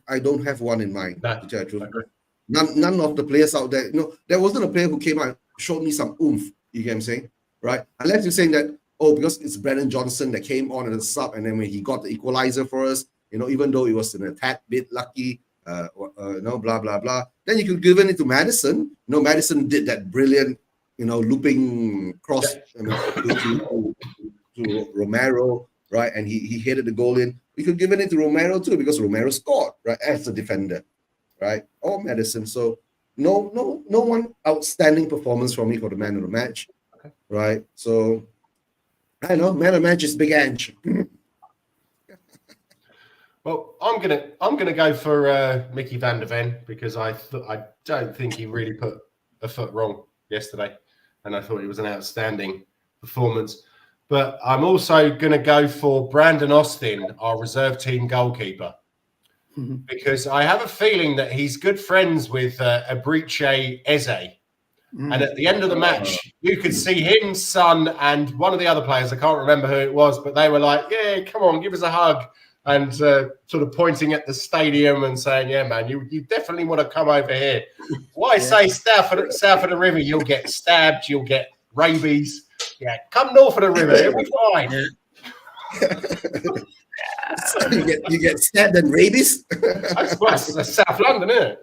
I don't have one in mind, to tell you the truth. None of the players out there, there wasn't a player who came out and showed me some oomph, you get what I'm saying, right? Unless you're saying that, because it's Brennan Johnson that came on as a sub, and then when he got the equalizer for us, even though it was a tad bit lucky, blah, blah, blah. Then you could give it to Madison. Madison did that brilliant, looping cross to Romero, right? And he headed the goal in. We could give it to Romero too, because Romero scored, right, as a defender, right? Or Madison. So no one outstanding performance from me for the man of the match, right? So I know man of the match is Big Ange. Well, I'm gonna go for Mickey van der Ven, because I don't think he really put a foot wrong yesterday, and I thought it was an outstanding performance. But I'm also gonna go for Brandon Austin, our reserve team goalkeeper, because I have a feeling that he's good friends with Abriche Eze. And at the end of the match, you could see him, son, and one of the other players, I can't remember who it was, but they were like, yeah, come on, give us a hug. And sort of pointing at the stadium and saying, yeah, man, you definitely want to come over here. Why say south of the river, you'll get stabbed, you'll get rabies. Yeah, come north of the river, it'll be fine. So you get stabbed and rabies? That's South London, isn't it?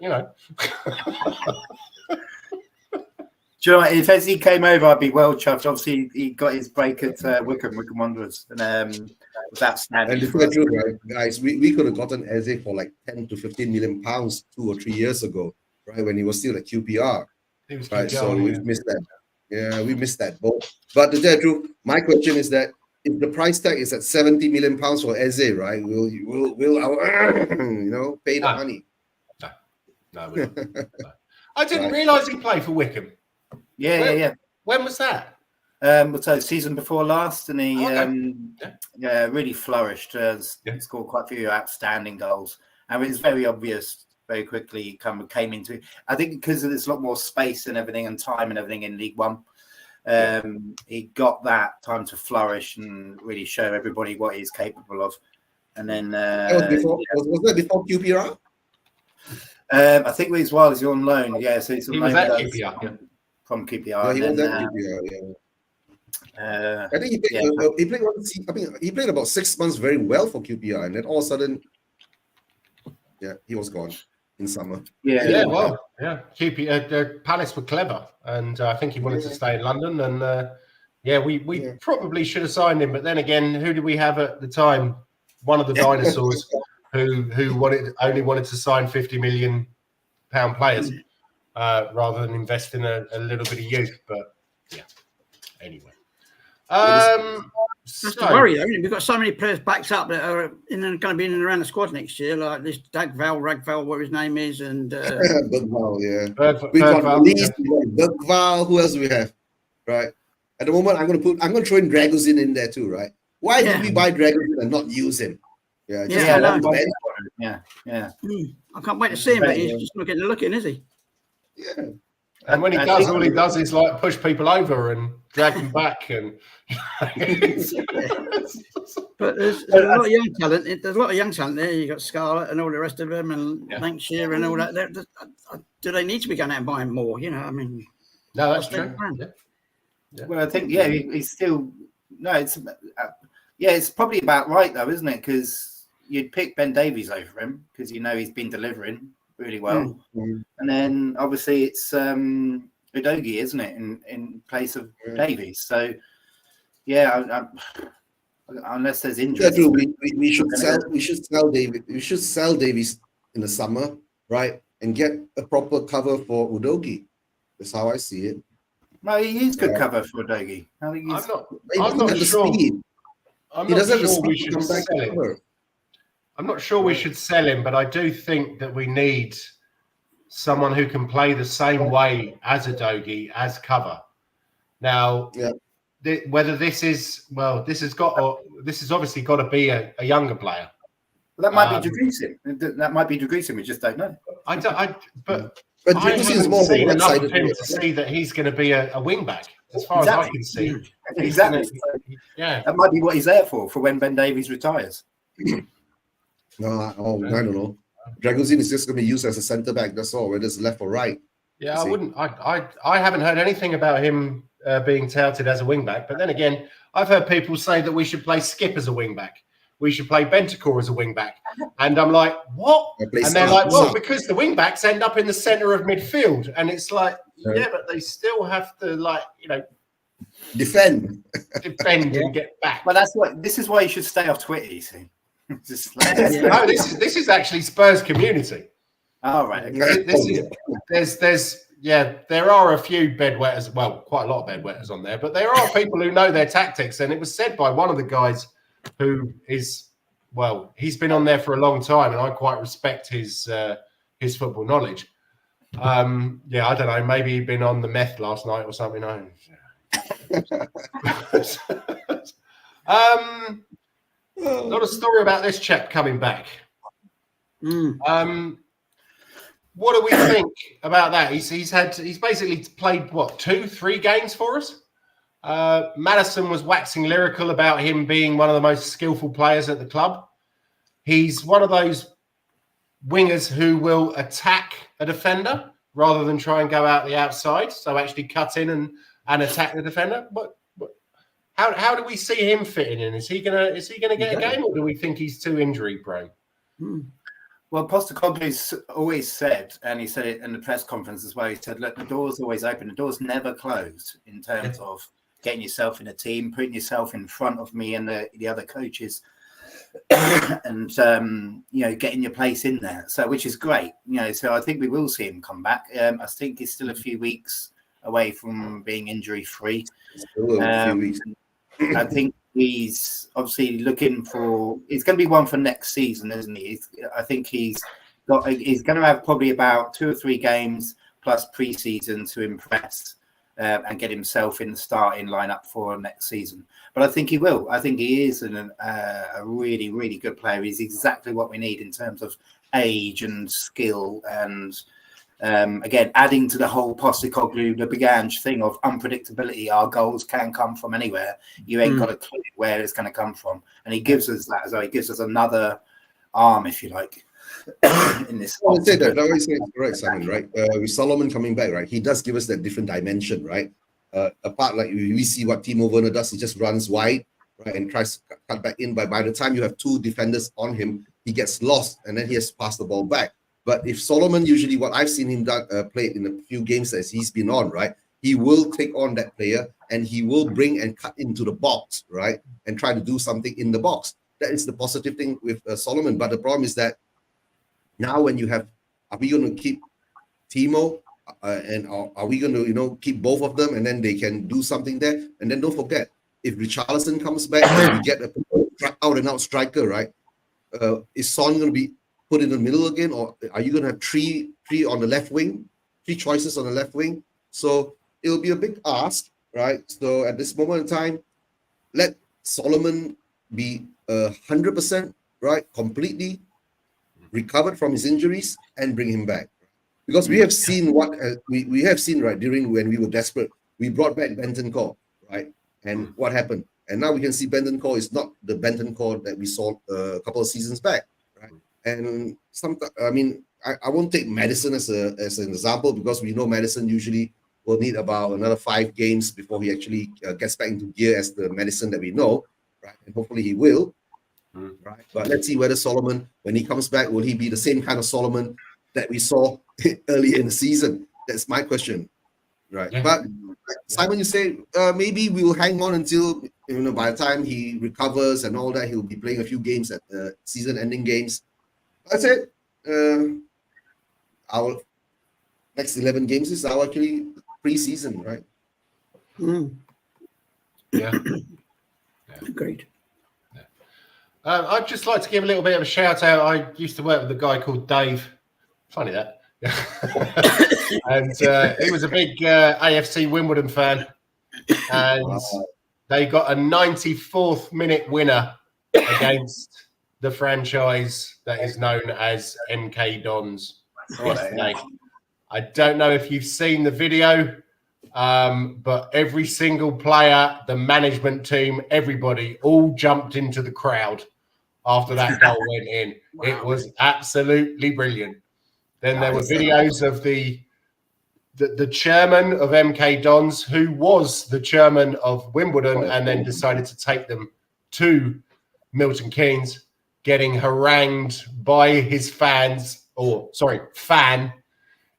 Do you know what? If Eze came over, I'd be well chuffed. Obviously, he got his break at Wickham Wanderers, and was outstanding. And it's true, right, guys? We could have gotten Eze for like 10 to 15 million pounds 2 or 3 years ago, right? When he was still at QPR, right? So we've missed that. Yeah, we missed that boat. But to tell the truth, my question is that if the price tag is at 70 million pounds for Eze, right? Will pay the money? No, we don't. No. I didn't realise he played for Wickham. Yeah. When was that? So season before last, and he really flourished. He scored quite a few outstanding goals, and it was very obvious very quickly. He came into, I think, because there's a lot more space and everything and time and everything in League One. He got that time to flourish and really show everybody what he's capable of. And then was that before QPR? I think it was while he was on loan. Yeah, so he's on loan at QPR. From QPR. Yeah, he was at QPR. Yeah. I think he played about 6 months very well for QPR, and then all of a sudden, he was gone in summer. QPR, Palace were clever, and I think he wanted to stay in London, and we probably should have signed him, but then again, who did we have at the time? One of the dinosaurs who only wanted to sign £50 million players rather than invest in a little bit of youth, but anyway. That's the worry, though. We've got so many players backed up that are going to be in and around the squad next year, like this Ragval, what his name is, and Bergval, we got Lees, Bergval. Who else do we have? Right. At the moment, I'm going to throw in Dragusin in there too. Right. Why did we buy Dragusin and not use him? I can't wait to see him, but he's just not getting a look in, is he? Yeah. And when he does, all he does is like push people over and drag them back. And but there's a lot of young talent. There's a lot of young talent there. You got Scarlett and all the rest of them, and Lancashire and all that. Do they need to be going out and buying more? I mean, no, that's true. Yeah. Well, I think he's still it's probably about right though, isn't it? Because you'd pick Ben Davies over him because he's been delivering really well, and then obviously it's Udogie, isn't it, in place of Davies? So unless there's injuries, we should sell Davies. We should sell Davies in the summer, right, and get a proper cover for Udogie. That's how I see it. No, he is good cover for Udogie. I think I'm not sure. I'm not sure we should sell him, but I do think that we need someone who can play the same way as Udogie as cover. Now, whether this is this has obviously got to be a younger player. Well, that might be Dragusin. That might be Dragusin. We just don't know. But Dragusin is more seen enough of right-sided him to see that he's going to be a wing back, as far as I can see. Exactly. Yeah, that might be what he's there for when Ben Davies retires. No, I don't know. Dragusin is just going to be used as a centre back. That's all, whether it's left or right. Yeah, I wouldn't. I haven't heard anything about him being touted as a wing back. But then again, I've heard people say that we should play Skip as a wing back. We should play Bentancur as a wing back. And I'm like, what? And they're like, well, because the wing backs end up in the centre of midfield. And it's like, yeah, but they still have to, like, you know, defend and get back. Well, this is why you should stay off Twitter, you see. No, this is actually Spurs community. Oh, right. Okay. There are a few bedwetters, well, quite a lot of bedwetters on there, but there are people who know their tactics. And it was said by one of the guys who is, well, he's been on there for a long time, and I quite respect his football knowledge. I don't know, maybe he'd been on the meth last night or something. Not a story about this chap coming back. What do we think about that? He's basically played 2-3 games for us. Maddison was waxing lyrical about him being one of the most skillful players at the club. He's one of those wingers who will attack a defender rather than try and go out the outside. So actually cut in and attack the defender. But how do we see him fitting in? Is he gonna get a game, or do we think he's too injury prone? Well, Postecoglou's always said, and he said it in the press conference as well, he said, look, the door's always open. The door's never closed in terms of getting yourself in a team, putting yourself in front of me and the other coaches and, getting your place in there. So, which is great. So I think we will see him come back. I think he's still a few weeks away from being injury free. I think he's obviously looking for. It's going to be one for next season, isn't he? I think he's going to have probably about 2 or 3 games plus pre-season to impress and get himself in the starting lineup for next season. But I think he will. I think he is a really, really good player. He's exactly what we need in terms of age and skill and. Again, adding to the whole Postecoglou, the Biganj thing of unpredictability, our goals can come from anywhere. You ain't got a clue where it's going to come from. And he gives us that as well. He gives us another arm, if you like, in this. I would say that. No, it's correct, Simon, right? With Solomon coming back, right? He does give us that different dimension, right? Apart, like we see what Timo Werner does, he just runs wide, right? And tries to cut back in. But by the time you have 2 defenders on him, he gets lost and then he has to pass the ball back. But if Solomon, usually what I've seen him play in a few games that he's been on, right, he will take on that player and he will bring and cut into the box, right, and try to do something in the box. That is the positive thing with Solomon. But the problem is that now when you have, are we going to keep Timo and are we going to, keep both of them and then they can do something there? And then don't forget, if Richarlison comes back and we get a out-and-out striker, right, is Son going to be put in the middle again, or are you going to have three on the left wing, 3 choices on the left wing? So it'll be a big ask, right? So at this moment in time, let Solomon be 100%, right, completely recovered from his injuries and bring him back. Because we have seen what we have seen, right, during when we were desperate. We brought back Bentancur, right? And what happened? And now we can see Bentancur is not the Bentancur that we saw a couple of seasons back, right? And I won't take Maddison as an example, because we know Maddison usually will need about another 5 games before he actually gets back into gear as the Maddison that we know, right? And hopefully he will, right? But let's see whether Solomon, when he comes back, will he be the same kind of Solomon that we saw earlier in the season? That's my question, right? Yeah. But Simon, you say maybe we will hang on until by the time he recovers and all that, he'll be playing a few games at the season-ending games. That's it. Our next 11 games is our actually pre-season, right? Yeah. Agreed. Yeah. I'd just like to give a little bit of a shout out. I used to work with a guy called Dave. Funny that. And he was a big AFC Wimbledon fan. And they got a 94th minute winner against the franchise that is known as MK Dons yesterday. I don't know if you've seen the video, but every single player, the management team, everybody all jumped into the crowd after that goal went in. Wow. It was absolutely brilliant. Then there were videos of the chairman of MK Dons, who was the chairman of Wimbledon and then decided to take them to Milton Keynes, getting harangued by his fan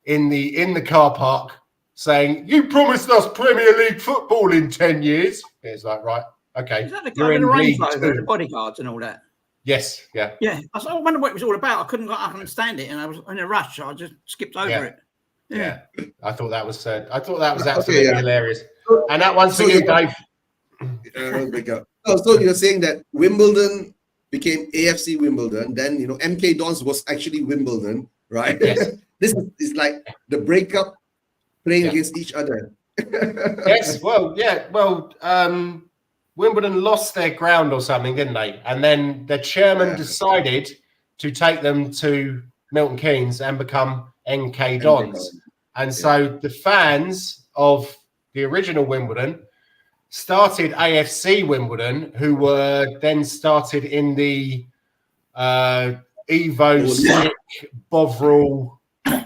in the car park, saying, "You promised us Premier League football in 10 years." It's like, right, okay. Is that the guy with the rainbow, the bodyguards and all that? Yes, yeah. Yeah, I wonder what it was all about. I couldn't understand it, and I was in a rush, so I just skipped over it. Yeah. I thought that was absolutely hilarious. And that one's for you, Dave. So you're saying that Wimbledon became AFC Wimbledon, then MK Dons was actually Wimbledon, right? Yes. This is like the breakup playing against each other. Yes, well, yeah. Well, Wimbledon lost their ground or something, didn't they? And then the chairman decided to take them to Milton Keynes and become MK Dons. And so the fans of the original Wimbledon started AFC Wimbledon, who were then started in the Evo Stick Bovril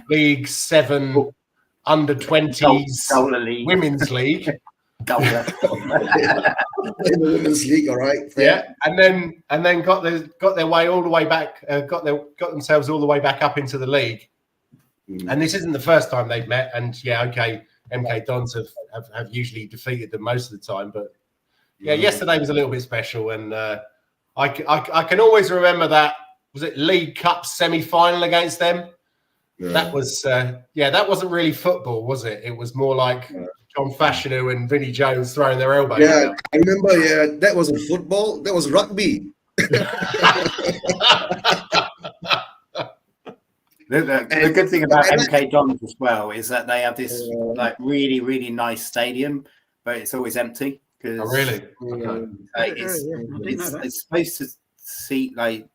League 7 under-20s Women's League. In the Women's League, all right. Fair. Yeah, and then got their way all the way back, got themselves all the way back up into the league. And this isn't the first time they've met. And MK Dons have usually defeated them most of the time, but yesterday was a little bit special. And I can always remember that. Was it League Cup semi-final against them? Yeah. That was that wasn't really football, was it? It was more like John Fashanu and Vinnie Jones throwing their elbows. Yeah, I remember. Yeah, that wasn't football. That was rugby. The good thing about MK Dons as well is that they have this like really, really nice stadium, but it's always empty. Oh, really? It's supposed to seat like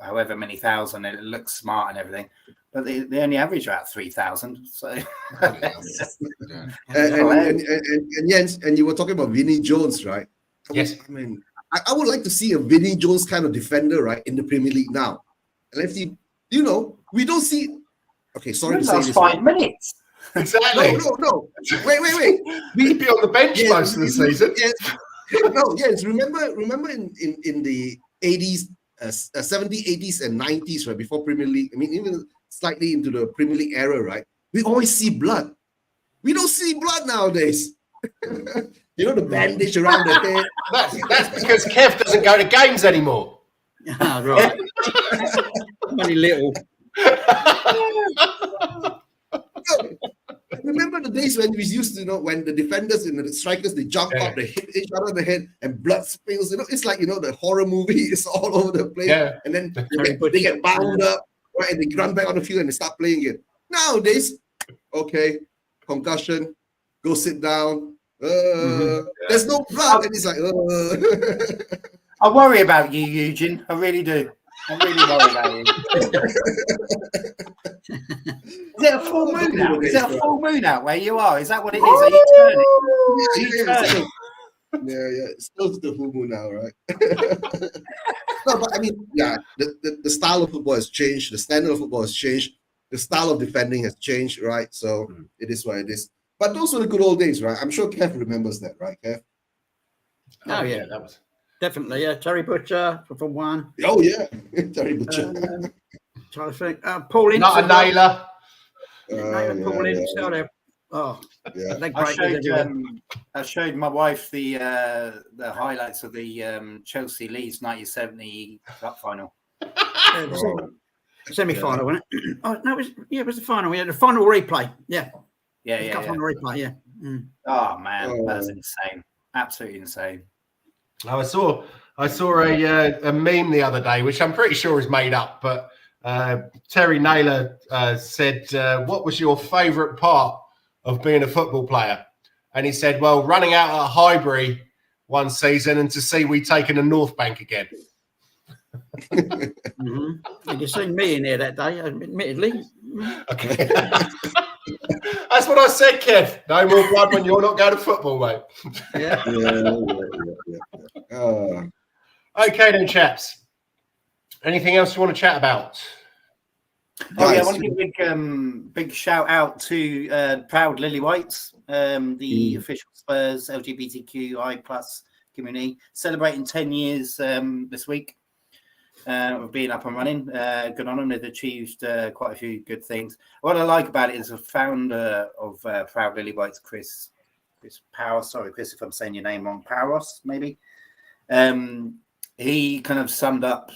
however many thousand, and it looks smart and everything, but they only average about 3,000. So, and you were talking about Vinnie Jones, right? Yes. I mean, I would like to see a Vinnie Jones kind of defender, right, in the Premier League now. And if we don't see. Okay, sorry to say this. 5 minutes. Exactly. No. Wait. We'd be on the bench most of the season. Yes. Remember in the 80s. 70s, 80s, and 90s, right, before Premier League. I mean, even slightly into the Premier League era, right? We always see blood. We don't see blood nowadays. The bandage around the head. That's because Kev doesn't go to games anymore. Right. Only little. Remember the days when we used to, when the defenders and the strikers, they jump up, they hit each other in the head, and blood spills. It's like, the horror movie is all over the place. Yeah. And then they get bound up, right? And they run back on the field and they start playing again. Nowadays, okay, concussion, go sit down. There's no blood. And it's like, I worry about you, Eugene. I really do. I really worry about you. Is it a full moon out? Is it a full moon out where you are? Is that what it is? Are you turning? Yeah. It's close to the full moon now, right? No, but I mean, the style of football has changed. The standard of football has changed. The style of defending has changed, right? So it is what it is. But those were the good old days, right? I'm sure Kev remembers that, right, Kev? Oh, yeah, that was definitely, yeah. Terry Butcher for one. Oh, yeah. Terry Butcher. Trying to think. Paul Ince. Not a nailer. Paul Ince. Oh, yeah. I showed my wife the highlights of the Chelsea Leeds 1970 Cup final. Semi-final, wasn't it? Oh no, it was the final. We had the final replay. Yeah. Final replay. Yeah. Oh man, that's insane. Absolutely insane. I saw a meme the other day, which I'm pretty sure is made up, but Terry Naylor said, "What was your favourite part of being a football player?" and he said, "Well, running out at Highbury one season, and to see we taken a North Bank again." And you seen me in here that day, admittedly. Okay. That's what I said, Kev. No more blood when you're not going to football, mate. Yeah. Okay, then, chaps. Anything else you want to chat about? Oh, yeah, I want to give a big shout out to Proud Lily Whites, the official Spurs LGBTQI plus community, celebrating 10 years this week of being up and running. Good on them. They've achieved quite a few good things. What I like about it is the founder of Proud Lily Whites, Chris Powers. Sorry, Chris, if I'm saying your name wrong. Powers, maybe. He kind of summed up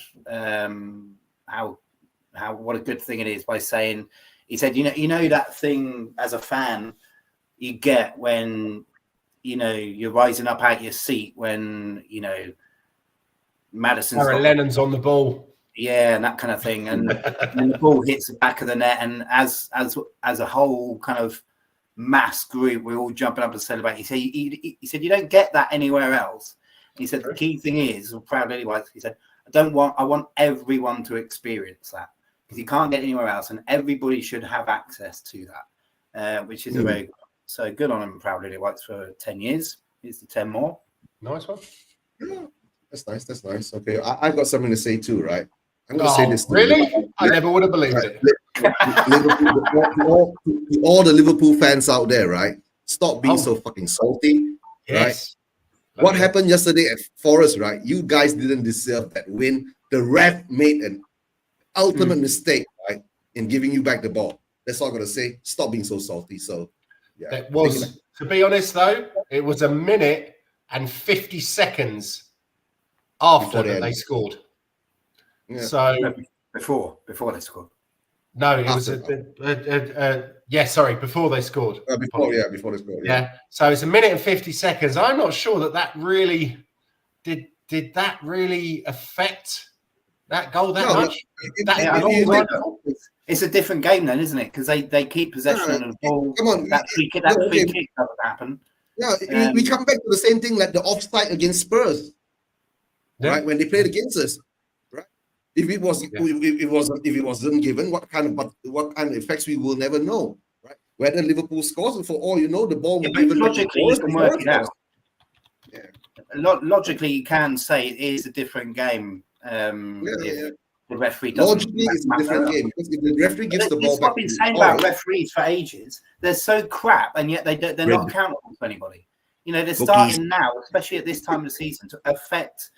what a good thing it is by saying, he said, you know that thing as a fan you get when you're rising up out your seat when Madison's Aaron Lennon's on the ball, and that kind of thing, and the ball hits the back of the net, and as a whole kind of mass group, we're all jumping up to celebrate. He said you don't get that anywhere else. He said the key thing is, Proud Lily Whites, he said, I want everyone to experience that, because you can't get anywhere else, and everybody should have access to that, which is a very so good on him, Proud Lily Whites, for 10 years. Here's the 10 more. Nice one. Yeah, that's nice. That's nice. Okay, I've got something to say too, right? I'm going to say this. Really? I never would have believed it. Liverpool, all the Liverpool fans out there, right? Stop being so fucking salty, yes. Right? What happened yesterday at Forest, right? You guys didn't deserve that win. The ref made an ultimate mistake, right, in giving you back the ball. That's all I'm going to say. Stop being so salty. So, yeah. It was, to be honest, though, it was a minute and 50 seconds after they scored. Yeah. So before they scored. No, it was before they scored. Before they scored. Yeah. So it's a minute and 50 seconds. I'm not sure that really did that really affect that goal that much. It's a different game then, isn't it? Because they keep possession of the ball. Come on, that free kick doesn't happen. Yeah, we come back to the same thing like the offside against Spurs, right? When they played against us, right? If it wasn't given, what kind of effects we will never know, right? Whether Liverpool scores, and for all you know, the ball will given logically you can work it out. Yeah. Logically, you can say it is a different game. The referee doesn't. Logically, it's a different game because if the referee gives the ball back, I've been saying about referees for ages. They're so crap, and yet they're not accountable to anybody. They're starting now, especially at this time of the season, to affect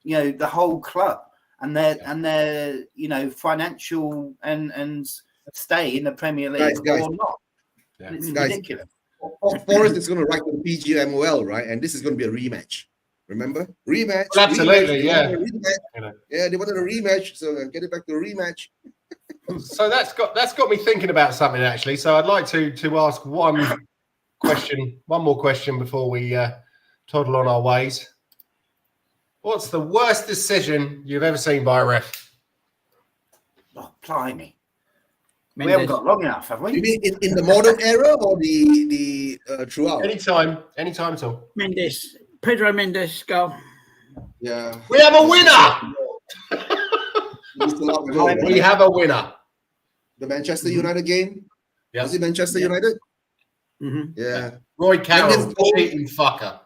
the whole club and their financial and stay in the Premier League or not. Yeah. It's ridiculous. Forest is going to write to the PGMOL, right? And this is going to be a rematch. Remember? Rematch. Well, absolutely, rematch. Yeah, they wanted a rematch, so get it back to a rematch. So that's got me thinking about something, actually. So I'd like to ask one more question before we toddle on our ways. What's the worst decision you've ever seen by a ref? Oh, blimey. We haven't got long enough, have we? You mean in the modern era or the throughout? Anytime at all. Pedro Mendes, go. Yeah. We have a winner! We have a winner. The Manchester United game? Yeah. Was it Manchester United? Mm-hmm. Yeah. Roy Carroll, cheating fucker.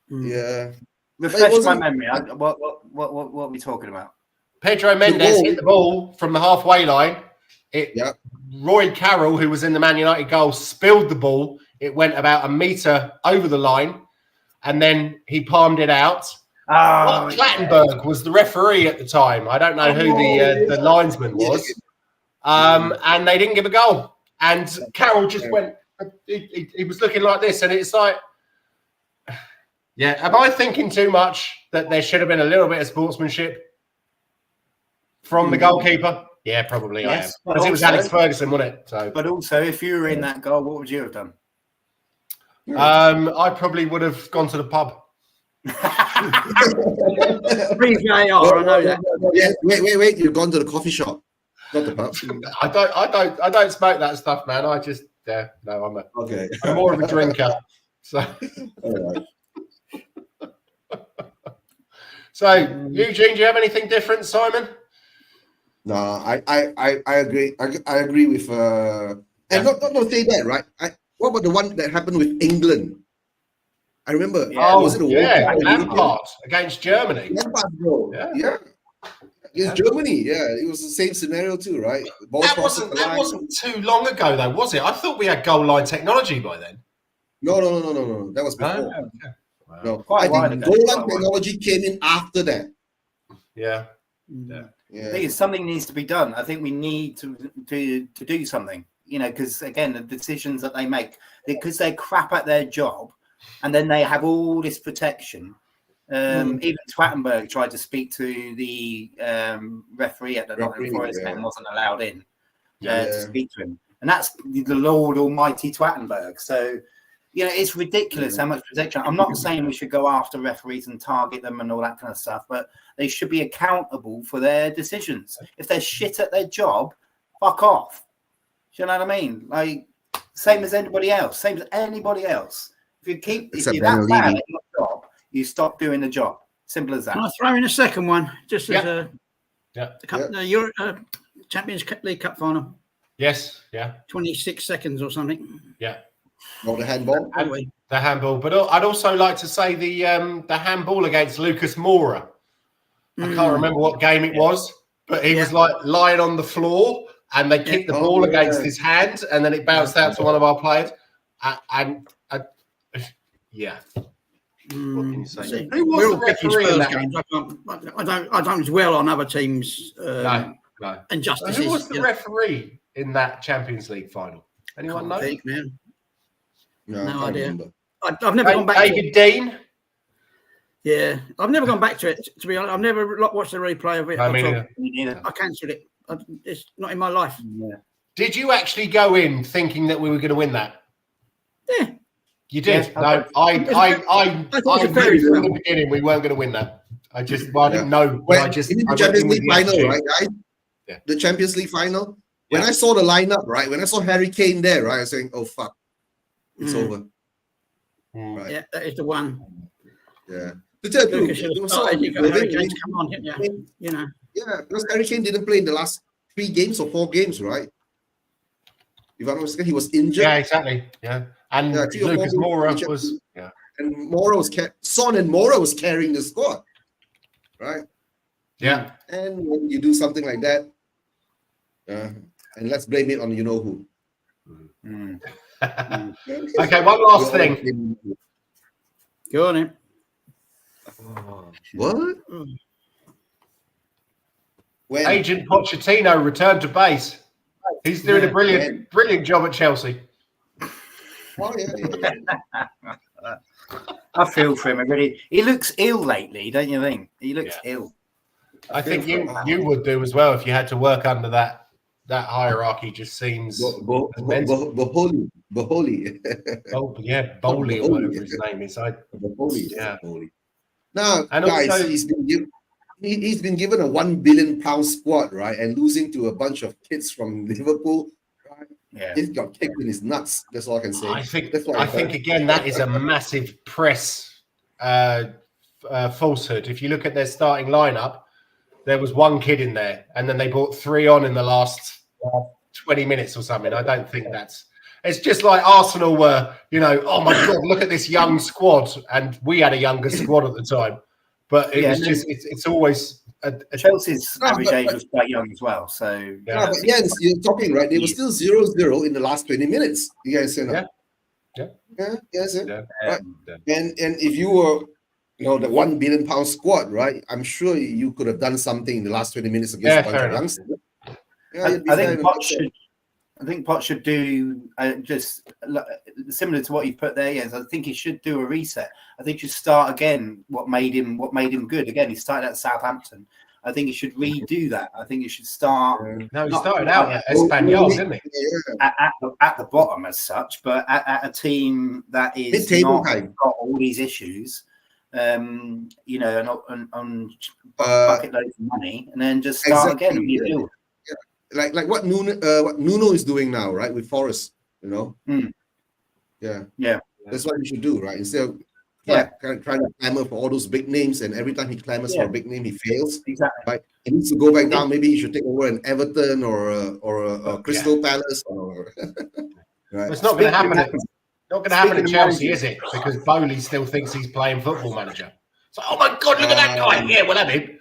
Yeah. Refresh my memory. What are we talking about? Pedro Mendes hit the ball from the halfway line. Roy Carroll, who was in the Man United goal, spilled the ball. It went about a metre over the line, and then he palmed it out. Mark Clattenburg was the referee at the time. I don't know who the linesman was. And they didn't give a goal. And Carroll just went, he was looking like this, and it's like, am I thinking too much that there should have been a little bit of sportsmanship from the goalkeeper? Yeah, probably I am. Because it was Alex Ferguson, wasn't it? So, but also, if you were in that goal, what would you have done? I probably would have gone to the pub. VAR, I know that. Yeah, wait! You've gone to the coffee shop, not the pub. I don't smoke that stuff, man. I just I'm more of a drinker. So, All right. so Eugene, do you have anything different, Simon? No, I agree. I agree with and not say that, right? What about the one that happened with England? I remember. Yeah. Was it a World Cup? Lampard against Germany. Lampard goal. Yeah. Against Germany. Yeah, it was the same scenario too, right? The ball That crosses the line. wasn't too long ago, though, was it? I thought we had goal line technology by then. No. That was before. Oh, okay. Wow. No, Quite I a while think ago. goal line technology came in after that. Yeah. I think something needs to be done. I think we need to do something, because again, the decisions that they make, because they're crap at their job, and then they have all this protection. Even Twattenberg tried to speak to the referee at the Nottingham Forest game, wasn't allowed in to speak to him, and that's the Lord Almighty Twattenberg. So, it's ridiculous how much protection. I'm not saying we should go after referees and target them and all that kind of stuff, but they should be accountable for their decisions. If they're shit at their job, fuck off. Do you know what I mean? Like, same as anybody else. If you're that bad at your job, you stop doing the job. Simple as that. Can I throw in a second one? Just as the Champions League Cup final. Yes. Yeah. 26 seconds or something. Yeah. Or the handball. The handball, but I'd also like to say the handball against Lucas Moura. I can't remember what game it was, but he was like lying on the floor, and they kicked the ball against his hand, and then it bounced out to one of our players. What can you say? Who was the referee in that game? I don't dwell on other teams' injustices. Who was the referee in that Champions League final? Anyone know? Man. No idea. I've never gone back David Dean. Yeah, I've never gone back to it. To be honest, I've never watched the replay of it. I cancelled it. It's not in my life. Yeah. Did you actually go in thinking that we were going to win that? Yeah. You did. Yeah, no, I knew from the beginning we weren't going to win that. I didn't know. In the Champions League final, right, guys? Yeah. The Champions League final. When I saw the lineup, right? When I saw Harry Kane there, right? I was saying, "Oh fuck, it's over." Right. Yeah, that is the one. Yeah. To tell you, come on, Yeah, because Harry Kane didn't play in the last 3 games or 4 games, right? If I'm not mistaken, he was injured. Yeah, exactly. Yeah. And Lucas Moura was and Moura was Son and Moura was carrying the squad. Right? Yeah. And when you do something like that, and let's blame it on you know who. Okay, one last thing. Go on in. What? When Agent Pochettino returned to base, he's doing a brilliant job at Chelsea. Oh yeah. I feel for him. Really, he looks ill lately, don't you think? He looks ill. I think you would do as well if you had to work under that hierarchy. Just seems Baholi. Oh yeah, Bowley or whatever his name is. Baholi. Now, and guys, also, he's been given a £1 billion squad, right? And losing to a bunch of kids from Liverpool, right? Yeah, he's got kicked in his nuts. That's all I can say. I think again that is a massive press falsehood. If you look at their starting lineup, there was 1 kid in there, and then they brought 3 on in the last 20 minutes or something. I don't think that's. It's just like Arsenal were, oh my God, look at this young squad. And we had a younger squad at the time. But it's always... Chelsea's average age was quite young as well. So, but Jens, you're talking, right? They were still 0-0 in the last 20 minutes. You guys say no? Yeah. Right. And if you were, the £1 billion squad, right? I'm sure you could have done something in the last 20 minutes against a bunch of youngsters. I think Poch should do just similar to what you put there. Yes, I think he should do a reset. I think he should start again. What made him good? Again, he started at Southampton. I think he should redo that. I think he should start. No, he started out at Espanyol, didn't he? At the bottom as such, but at a team that is not got all these issues. And on bucket loads of money, and then just start again and rebuild. Like what Nuno is doing now, right, with Forest, Yeah. That's what we should do, right? Instead of trying to clamor for all those big names, and every time he clamors for a big name, he fails. Exactly. Right? He needs to go back down. Maybe he should take over an Everton or a Crystal Palace. Or right? It's not going to happen. Not going to happen at Chelsea, is it? Because Bowley still thinks he's playing Football Manager. So, oh my God, look at that guy! Yeah, we'll have him.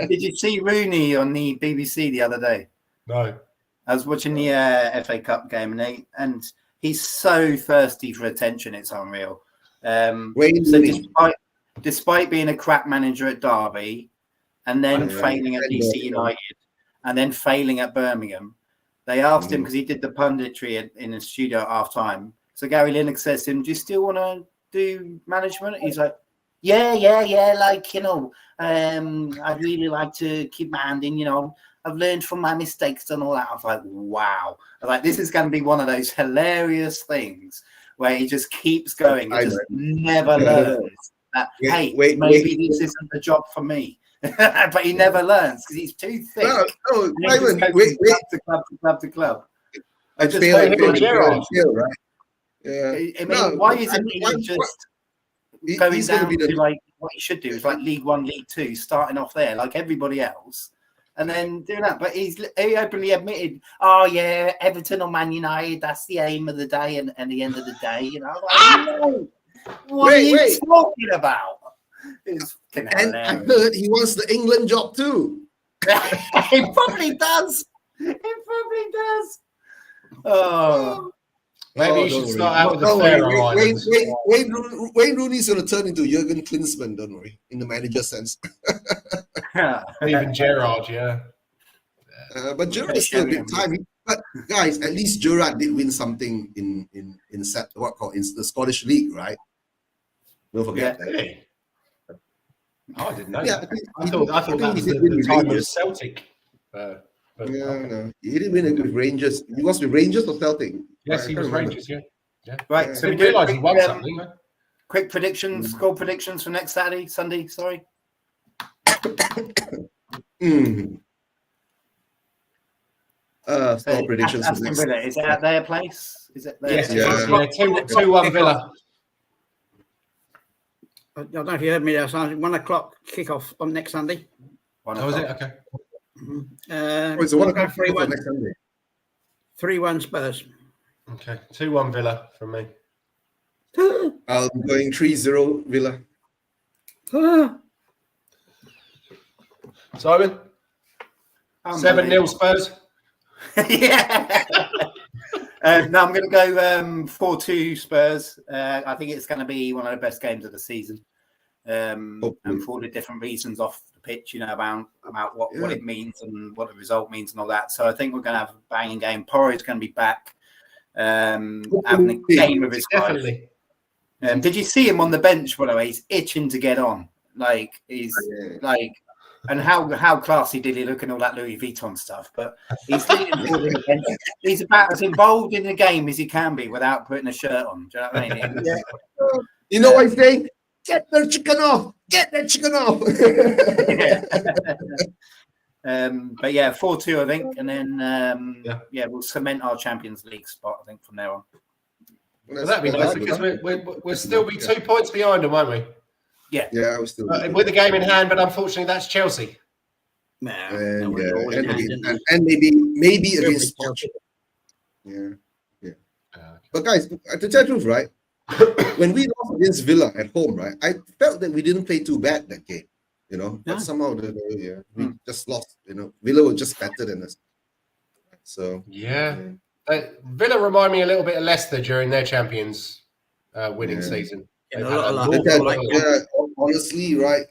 Did you see Rooney on the BBC the other day? No. I was watching the FA Cup game, and he's so thirsty for attention. It's unreal. So despite being a crap manager at Derby, and then failing at DC United, and then failing at Birmingham, they asked him, because he did the punditry in the studio at half time. So Gary Lineker says to him, "Do you still want to do management?" He's like, yeah, like, you know, I'd really like to keep my hand in, you know, I've learned from my mistakes and all that. I was like, wow. I was like, this is going to be one of those hilarious things where he just keeps going and just never learns that, maybe this isn't the job for me. But he never learns because he's too thick. No, Simon, club to club. I just feel right? Yeah. I mean, why isn't he just going down to like what he should do is like League One, League Two, starting off there like everybody else, and then doing that? But he openly admitted, "Oh yeah, Everton or Man United, that's the aim of the day, and at the end of the day, you know." Like, no, what are you talking about? And I heard he wants the England job too. He probably does. Oh. Maybe you should start out with the Faroe Islands. Wayne Rooney's going to turn into Jurgen Klinsmann, don't worry, in the manager sense. Even Gerrard, yeah. But Gerrard is still a bit timing. But guys, at least Gerrard did win something in the Scottish League, right? Don't forget that. Really? Oh, I didn't know. Yeah, I thought that was the time of Celtic. No, he didn't win it with Rangers. He was with Rangers or Celtic? Yes, he was Rangers. Yeah. Right. So we realise he won something. Quick predictions, score predictions for next Sunday. Sorry. Score predictions for next. Villa. Is it at their place? Is it there? Yes. 2-1 Villa. I don't know if you heard me there. So 1 o'clock kickoff on next Sunday. Oh, is it? Okay. It's a 1 o'clock kickoff next Sunday. 3-1 Spurs. Okay. 2-1 Villa from me. I'll be going 3-0 Villa. Simon? 7-0 Spurs. Yeah. No, I'm going to go 4-2 Spurs. I think it's going to be one of the best games of the season. And for all the different reasons off the pitch, you know, about what it means and what the result means and all that. So I think we're going to have a banging game. Porro's going to be back, having a game of his life. Did you see him on the bench? By the way, he's itching to get on. Like he's like, and how classy did he look and all that Louis Vuitton stuff? But he's about as involved in the game as he can be without putting a shirt on. Do you know what I mean? You know what I'm saying? Get their chicken off! Get that chicken off! But yeah, 4-2, I think, and then we'll cement our Champions League spot. I think from there on. Well, that'd be nice because we'll still be 2 points behind them, won't we? Yeah, we'll still with the game in hand, but unfortunately, that's Chelsea. And maybe against Poch. Yeah. But guys, to tell the truth, right? When we lost against Villa at home, right, I felt that we didn't play too bad that game, you know. But somehow, we just lost. You know, Villa were just better than us. So Villa remind me a little bit of Leicester during their Champions winning season. Honestly, right,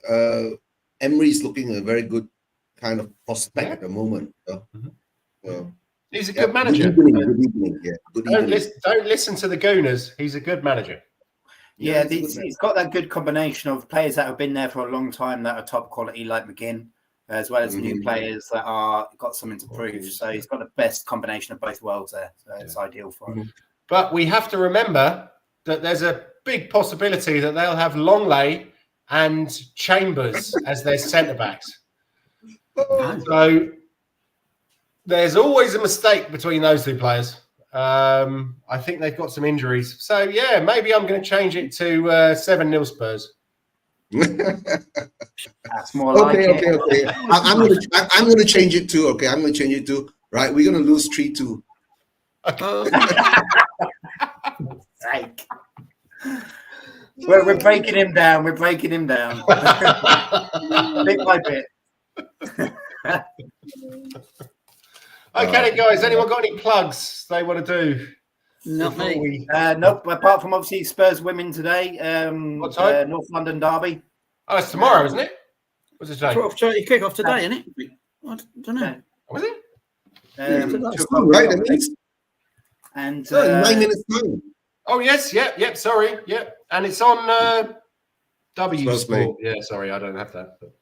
Emery's looking a very good kind of prospect at the moment. He's a good manager. Good evening. Don't listen to the Gooners. He's a good manager. Yeah, he's got that good combination of players that have been there for a long time that are top quality, like McGinn, as well as new players that are got something to prove. So he's got the best combination of both worlds there. So it's ideal for him. But we have to remember that there's a big possibility that they'll have Longley and Chambers as their centre backs. So there's always a mistake between those two players. I think they've got some injuries. So, yeah, maybe I'm going to change it to 7-0 Spurs. That's more like it. Okay. I'm gonna change it to I'm gonna change it to right. We're gonna lose 3-2. Sake. We're breaking him down. We're breaking him down. Bit by bit. Okay, then, guys. Anyone got any plugs they want to do? Not me. Nope. Apart from obviously Spurs women today. What time? North London derby. Oh, it's tomorrow, isn't it? What's it today? 12:30 kick-off today, isn't it? I don't know. Was it? Right, that means And 9 minutes time. Oh, yes. Yep. Sorry. Yep. And it's on W Spurs Sport. Yeah, sorry. I don't have that. But,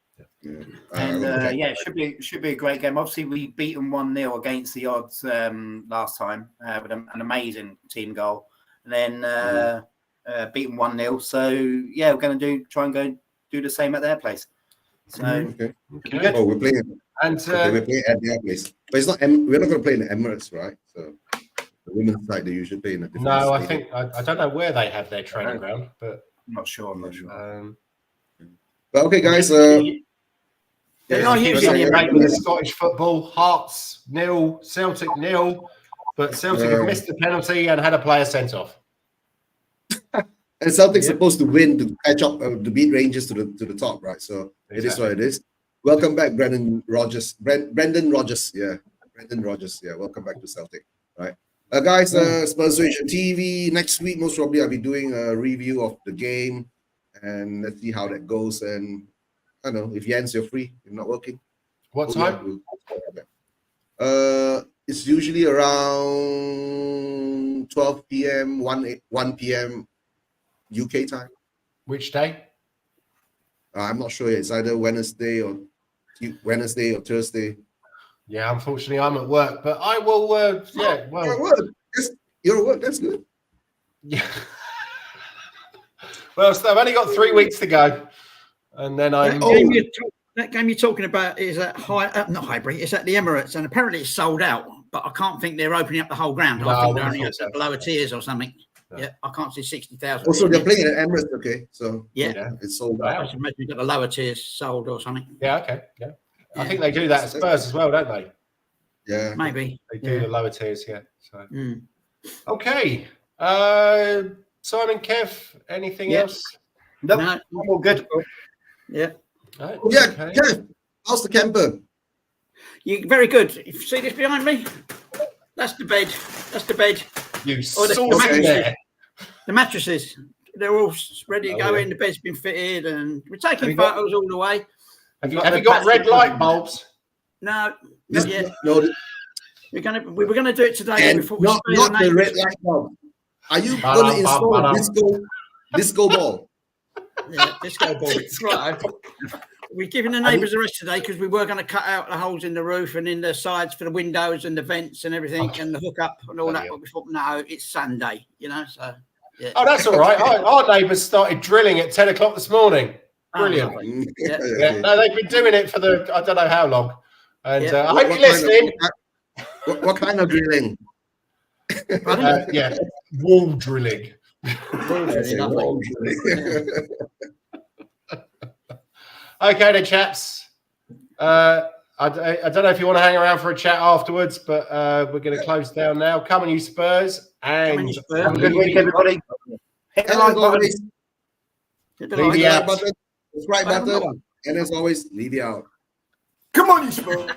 and it should be a great game. Obviously, we beat them 1-0 against the odds last time with an amazing team goal, and then beat them 1-0. So yeah, we're going to try and go do the same at their place. So Okay. Good. Oh, we're playing. And We're playing at their place, but it's not. We're not going to play in the Emirates, right? So the women's side they usually play in a different. no, I stadium. think I don't know where they have their training ground, but I'm not sure. But okay, guys. They're not usually in with the Scottish football. Hearts 0, Celtic 0, but Celtic have missed the penalty and had a player sent off. And Celtic's supposed to win to catch up, to beat Rangers to the top, right? So it is what it is. Welcome back, Brendan Rodgers. Brendan Rodgers, yeah. Brendan Rodgers, yeah. Welcome back to Celtic, right? Guys, Spurs TV. Next week, most probably, I'll be doing a review of the game, and let's see how that goes. And I don't know if Jens, you're free, you're not working. What time? It's usually around 12 p.m., 1 p.m. UK time. Which day? I'm not sure. It's either Wednesday or Thursday. Yeah, unfortunately, I'm at work, but I will. Yeah, well, You're at work. Yes, you're at work. That's good. Yeah. Well, so I've only got 3 weeks to go, and then I'm. That game you're talking about is at not Highbury. It's at the Emirates, and apparently it's sold out. But I can't think they're opening up the whole ground. I think they're only at the lower tiers or something. No. Yeah, I can't see 60,000. Also, they're playing at Emirates. Okay, so yeah, it's sold out. I should imagine you've got the lower tiers sold or something. Yeah, okay, yeah. I think they do that at Spurs as well, don't they? Yeah, maybe they do the lower tiers. Yeah. So okay, Simon, Kev, anything else? Nope. No, I'm all good. Yeah. Right. Yeah, okay. Kev, how's the camper? You very good. You see this behind me? That's the bed. That's the bed. You saw the mattresses. They're all ready to go in. The bed's been fitted, and we're taking photos all the way. Have you got red light bulbs? No, not yet. No. We were gonna do it today. And not the red light bulb. Are you going to install a disco ball? Yeah, disco ball. Right. We're giving the neighbours a rest today because we were going to cut out the holes in the roof and in the sides for the windows and the vents and everything and the hookup and all that. But we thought, no, it's Sunday, so. Yeah. Oh, that's all right. Our neighbours started drilling at 10 o'clock this morning. Brilliant. No, they've been doing it for I don't know how long. And I hope you're listening. What kind of drilling? Wall drilling. Wall drilling. Okay, then, chaps. I don't know if you want to hang around for a chat afterwards, but we're going to close down now. Come on, you Spurs. And have a good week, everybody. Hit the like button. Hit the like button. Subscribe button. And as always, leave you out. Come on, you Spurs.